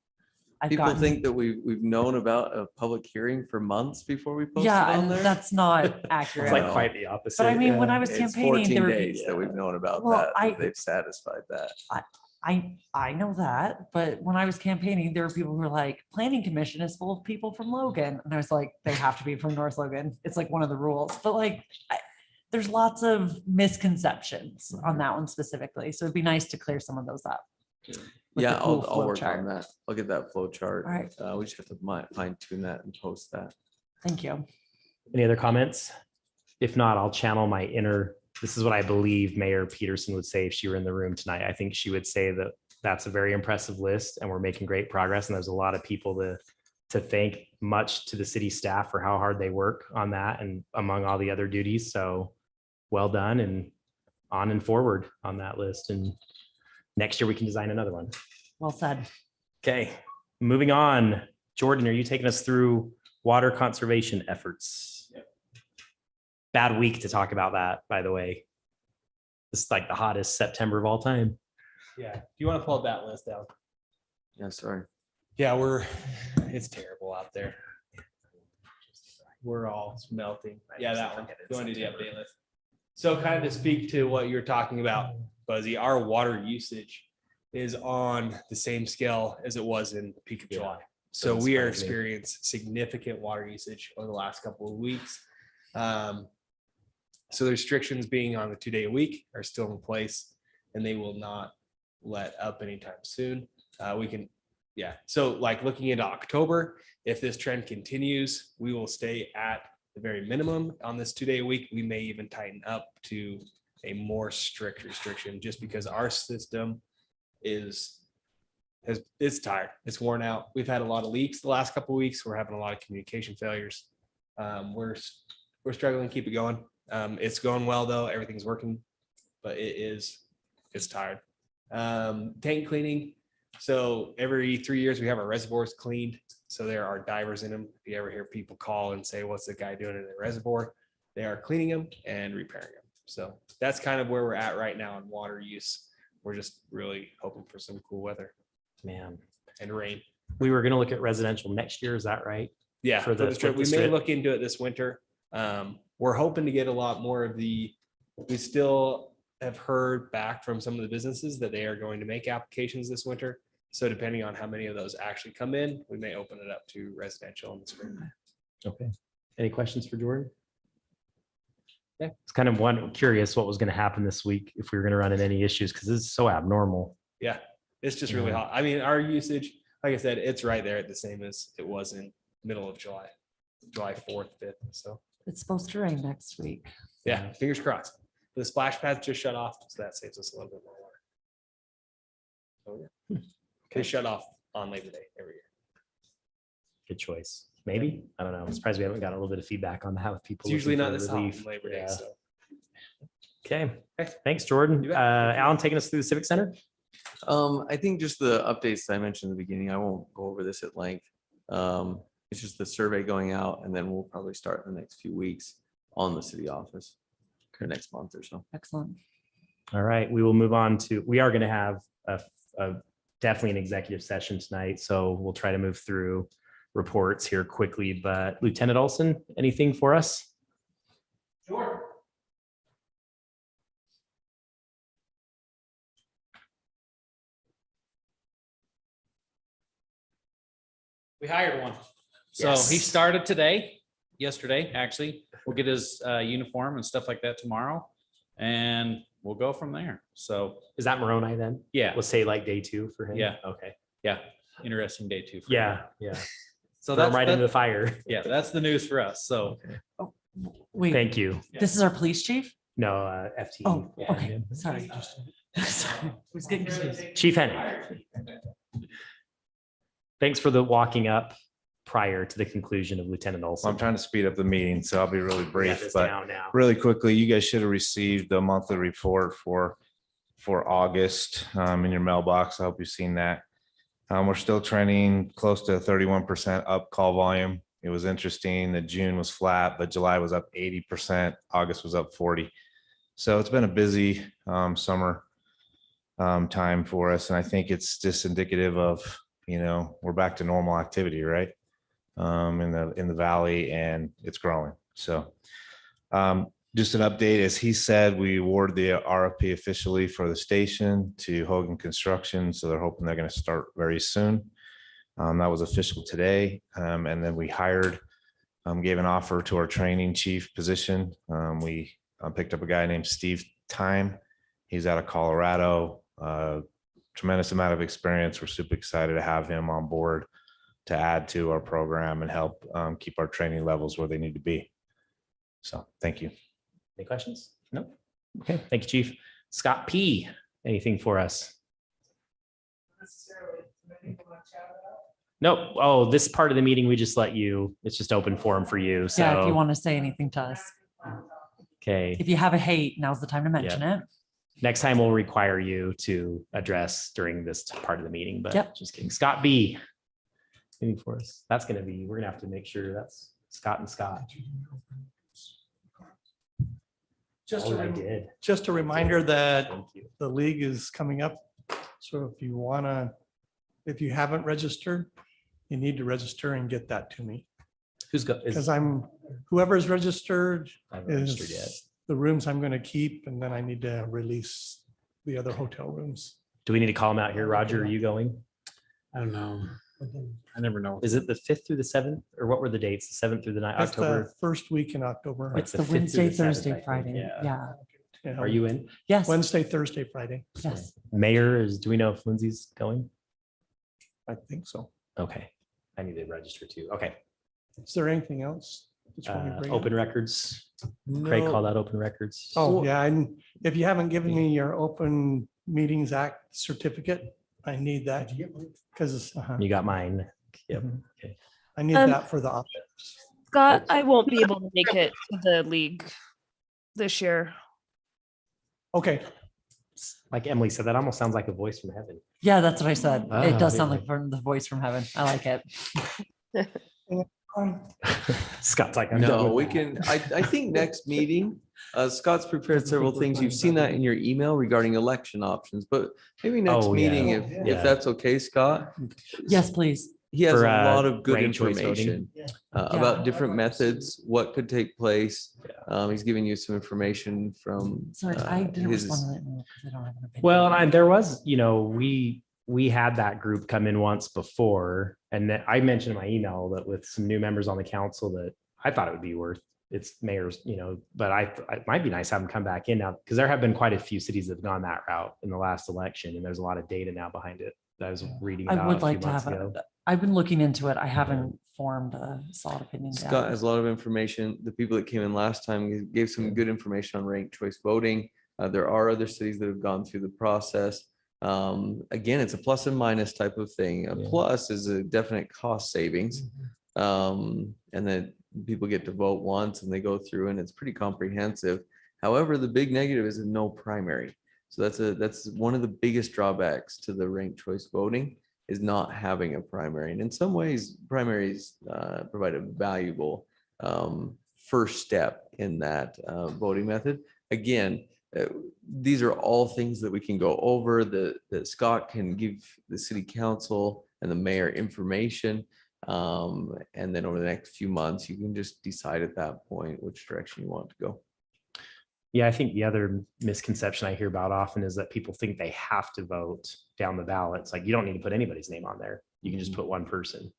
I've People gotten. think that we've known about a public hearing for months before we post it Yeah, on and there. that's not It's accurate. like No. quite the opposite. But I mean, when yeah. I was It's campaigning, 14 there were, days that we've known about Well, that. I- They've satisfied that. I know that, but when I was campaigning, there were people who were like, planning commission is full of people from Logan. And I was like, they have to be from North Logan. It's like one of the rules, but like, there's lots of misconceptions on that one specifically. So it'd be nice to clear some of those up. with the Yeah, cool I'll flow work chart. on that. I'll get that flow chart. All right. We just have to fine tune that and post that. Thank you. Any other comments? If not, I'll channel my inner, this is what I believe Mayor Peterson would say if she were in the room tonight. I think she would say that that's a very impressive list and we're making great progress. And there's a lot of people to thank, much to the city staff for how hard they work on that and among all the other duties. So well done and on and forward on that list. And next year we can design another one. Well said. Okay, moving on. Jordan, are you taking us through water conservation efforts? Bad week to talk about that, by the way. It's like the hottest September of all time. Yeah, do you want to pull that list down? Yeah, sorry. Yeah, it's terrible out there. We're all melting. Yeah, that one. Going to the update list. So kind of to speak to what you're talking about, Buzzy, our water usage is on the same scale as it was in the peak of July. So Doesn't we are surprise me. experiencing significant water usage over the last couple of weeks. So the restrictions being on the 2 day a week are still in place and they will not let up anytime soon. So like looking into October, if this trend continues, we will stay at the very minimum on this 2 day a week. We may even tighten up to a more strict restriction just because our system it's tired. It's worn out. We've had a lot of leaks the last couple of weeks. We're having a lot of communication failures. We're struggling to keep it going. It's going well though. Everything's working, but it's tired. tank cleaning. So every 3 years we have our reservoirs cleaned. So there are divers in them. If you ever hear people call and say, what's the guy doing in the reservoir? They are cleaning them and repairing them. So that's kind of where we're at right now in water use. We're just really hoping for some cool weather Man, and rain. we were going to look at residential next year. Is that right? Yeah, For the- strip. for We the may strip. look into it this winter. We're hoping to get a lot more of we still have heard back from some of the businesses that they are going to make applications this winter. So depending on how many of those actually come in, we may open it up to residential in the spring. Okay. Any questions for Jordan? Yeah, it's kind of curious what was going to happen this week if we were going to run into any issues because it's so abnormal. Yeah, it's just really Yeah. hot. I mean, our usage, like I said, it's right there at the same as it was in middle of July, July 4th, 5th. So It's supposed to rain next week. yeah, fingers crossed. The splash pads just shut off, so that saves us a little bit more water. So yeah, they shut off on Labor Day every year. Good choice. Maybe. I don't know. I'm surprised we haven't gotten a little bit of feedback on how people. It's usually looking not for this hot on relief. Labor Day, Yeah. so. Okay. Thanks, Jordan. You bet. Alan, taking us through the Civic Center. I think just the updates that I mentioned in the beginning, I won't go over this at length. It's just the survey going out and then we'll probably start in the next few weeks on the city office or next month or so. Excellent. All right. We will move on to, we are going to have definitely an executive session tonight. So we'll try to move through reports here quickly, but Lieutenant Olson, anything for us? Sure. We hired one. So he Yes. started yesterday, actually. We'll get his uniform and stuff like that tomorrow. And we'll go from there. So, Is that Moroni then? yeah, We'll say like day 2 for him. Yeah. Okay. yeah, interesting day too. for him. Yeah. Yeah. So Throw him that's, right into the fire. yeah, that's the news for us. So Wait, Thank you. this is our police chief? No, FT. Oh, Yeah. okay. Sorry. Sorry. I was getting confused. Chief Henry. Thanks for the walking up prior to the conclusion of Lieutenant Olson. I'm trying to speed up the meeting, so I'll be really We got brief, this but down now. really quickly, you guys should have received the monthly report for August in your mailbox. I hope you've seen that. We're still trending close to 31% up call volume. It was interesting that June was flat, but July was up 80%. August was up 40. So it's been a busy summer time for us. And I think it's just indicative of, we're back to normal activity, right? In the valley, and it's growing. So just an update, as he said, we awarded the RFP officially for the station to Hogan Construction. So they're hoping they're going to start very soon. That was official today. And then we hired, gave an offer to our training chief position. We picked up a guy named Steve Time. He's out of Colorado, tremendous amount of experience. We're super excited to have him on board to add to our program and help keep our training levels where they need to be. So thank you. Any questions? No. Okay. Thank you, Chief. Scott P. Anything for us? Nope. Oh, this part of the meeting, we just let you, it's just open forum for you. Yeah, if you So, want to say anything to us. okay. If you have a hate, now's the time to mention it. Next time we'll require you to address during this part of the meeting, but Yep. just kidding. Scott B. Anything for us? That's going to be, we're going to have to make sure that's Scott and Scott. Just Oh, a I rem- did. just a reminder that Thank you. the league is coming up. So if you haven't registered, you need to register and get that to me. Who's got, Because is, whoever's registered I haven't registered yet. is the rooms I'm going to keep, and then I need to release the other hotel rooms. Do we need to call him out here? Roger, are you going? I don't know. I never know. Is it the 5th through the 7th, or what were the dates? The 7th through the 9th, That's October? the first week in October. It's the the 5th through Wednesday, the 7th, I Thursday, think. Friday. Yeah. Yeah. Yeah. Are you in? Yes. Wednesday, Thursday, Friday. Yes. Mayor do we know if Lindsay's going? I think so. Okay. I need to register too. Okay. Is there anything else? that you want me to bring up? Open records. Craig No. called out open records. Oh, yeah, and if you haven't given me your Open Meetings Act certificate, I need that. Because You got mine. Yep. Okay. I need Um, that for the office. Scott, I won't be able to make it to the league this year. Okay, Like Emily said, that almost sounds like a voice from heaven. Yeah, that's what I said. Ah, It does yeah. sound like from the voice from heaven. I like it. Scott's like, I'm done No, with we that. can, I think next meeting, Scott's prepared several things. You've seen that in your email regarding election options, but maybe next Oh, yeah. meeting, Yeah. if that's okay, Scott. Yes, please. He has For, a lot of good ranked choice voting. information Yeah. about different methods, what could take place. He's giving you some information from. Sorry, I didn't his- respond to that email because I don't have an opinion. Well, and there was, we had that group come in once before, and then I mentioned in my email that with some new members on the council that I thought it would be worth its mayors, but it might be nice to have them come back in now, because there have been quite a few cities that have gone that route in the last election, and there's a lot of data now behind it that I was reading I about would a few like to months have, ago. I've been looking into it. I haven't formed a solid opinion. yet. Scott has a lot of information. The people that came in last time gave some good information on ranked choice voting. There are other cities that have gone through the process. Again, it's a plus and minus type of thing. A plus is a definite cost savings. And then people get to vote once and they go through and it's pretty comprehensive. However, the big negative is no primary. So that's one of the biggest drawbacks to the ranked choice voting is not having a primary. And in some ways, primaries provide a valuable first step in that voting method. Again, these are all things that we can go over, that Scott can give the city council and the mayor information. And then over the next few months, you can just decide at that point which direction you want to go. Yeah, I think the other misconception I hear about often is that people think they have to vote down the ballot. It's like, you don't need to put anybody's name on there. You can just put one person.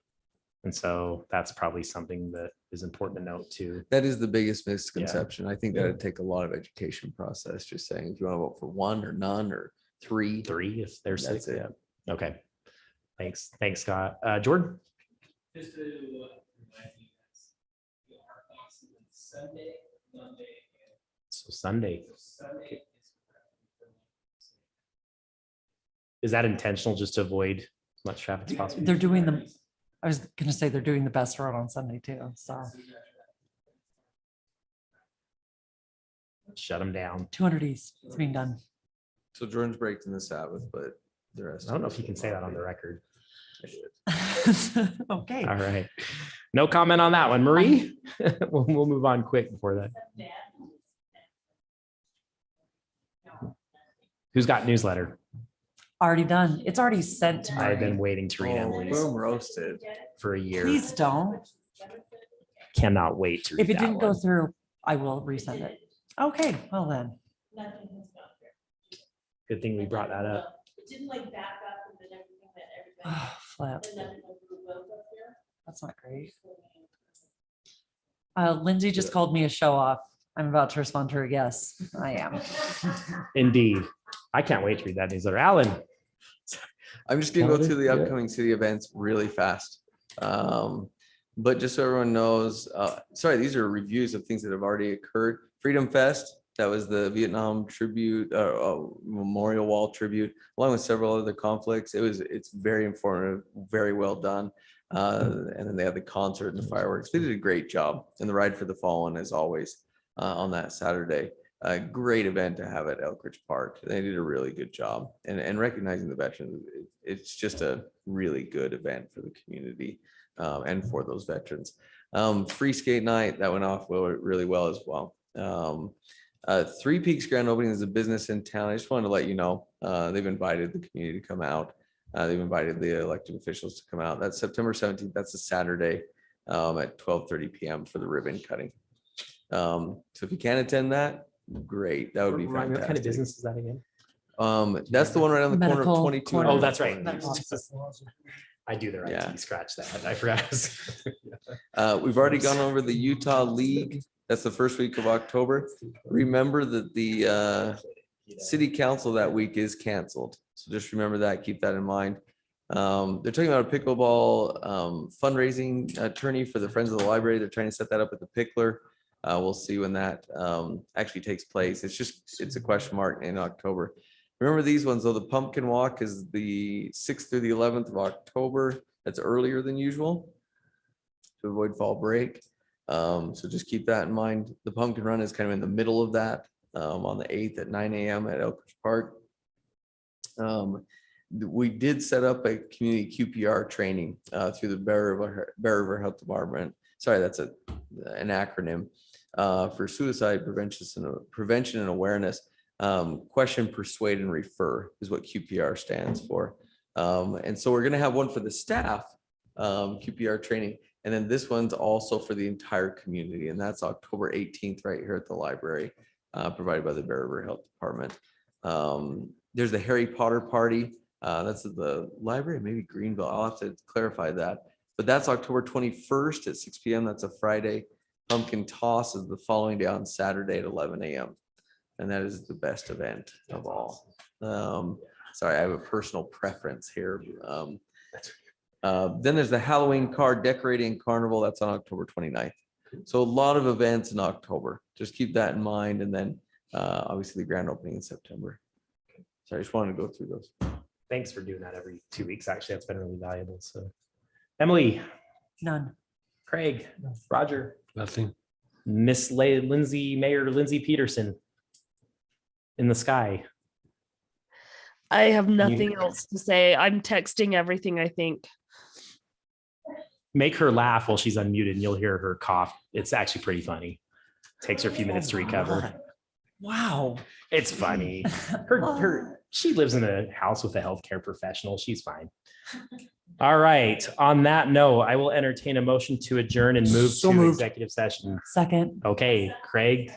And so that's probably something that is important to note too. That is the biggest misconception. I think that would take a lot of education process, just saying if you want to vote for one or none or three. Three, if there's That's six. it. Yeah. Okay. Thanks, Scott. Jordan? Just to remind you guys, our box is Sunday, Monday, So Sunday, and Sunday is. is that intentional just to avoid as much traffic as possible? They're doing I was gonna say they're doing the best road on Sunday too, so Shut them down. 200 East, it's being done. So Jordan's breaking the Sabbath, but the rest. I don't know if you can say that on the record. Okay. All right. No comment on that one. Marie? We'll move on quick before that. Who's got newsletter? Already done. It's already sent to I've been me. waiting to read Emily's Boom roasted. for a year. Please don't. Cannot wait to read If it that didn't go one. through, I will resend it. Okay, well then. Good thing we brought that up. It didn't like back up and then everything that everybody. Oh, flip. and nothing was removed up there. That's not great. Lindsay just called me a show off. I'm about to respond to her. Yes, I am. Indeed. I can't wait to read that newsletter. Alan? I'm just gonna go Calendar? through the Yeah. upcoming city events really fast. But just so everyone knows, sorry, these are reviews of things that have already occurred. Freedom Fest, that was the Vietnam tribute, Memorial Wall tribute, along with several other conflicts. It's very informative, very well done. And then they had the concert and the fireworks. They did a great job. And the Ride for the Fallen, as always, on that Saturday. A great event to have at Elkridge Park. They did a really good job. And recognizing the veterans, it's just a really good event for the community and for those veterans. Free skate night, that went off really well as well. Three Peaks grand opening is a business in town. I just wanted to let you know, they've invited the community to come out. They've invited the elected officials to come out. That's September 17th. That's a Saturday at 12:30 p.m. for the ribbon cutting. So if you can attend that, great. That would be What kind of fantastic. business is that again? That's the one right on the corner of Medical 22. corner. Oh, that's right. Medical office. I do the right. Yeah. Scratch that. I forgot. We've already gone over the Utah League. That's the first week of October. Remember that the city council that week is canceled. So just remember that, keep that in mind. They're talking about a pickleball fundraising attorney for the Friends of the Library. They're trying to set that up at the Pickler. We'll see when that actually takes place. It's a question mark in October. Remember these ones though, the Pumpkin Walk is the 6th through the 11th of October. That's earlier than usual to avoid fall break. So just keep that in mind. The Pumpkin Run is kind of in the middle of that on the 8th at 9 a.m. at Elkridge Park. We did set up a community QPR training through the Bear River Health Department. Sorry, that's an acronym for suicide prevention and awareness. Question, persuade, and refer is what QPR stands for. And so we're going to have one for the staff, QPR training. And then this one's also for the entire community. And that's October 18th, right here at the library, provided by the Bear River Health Department. There's the Harry Potter party. That's at the library, maybe Greenville. I'll have to clarify that. But that's October 21st at 6 p.m. That's a Friday. Pumpkin toss is the following day on Saturday at 11 a.m. And that is the best event of all. Sorry, I have a personal preference here. Then there's the Halloween card decorating carnival. That's on October 29th. So a lot of events in October. Just keep that in mind. And then obviously the grand opening in September. So I just wanted to go through those. Thanks for doing that every 2 weeks. Actually, that's been really valuable. So Emily, None. Craig, Roger, Nothing. Miss Mayor Lindsay Peterson in the sky. I have nothing else to say. I'm texting everything, I think. Make her laugh while she's unmuted and you'll hear her cough. It's actually pretty funny. Takes her a few minutes to recover. Wow. It's funny. She lives in a house with a healthcare professional. She's fine. All right. On that note, I will entertain a motion to adjourn and move So to moved. executive session. Second. Okay, Craig,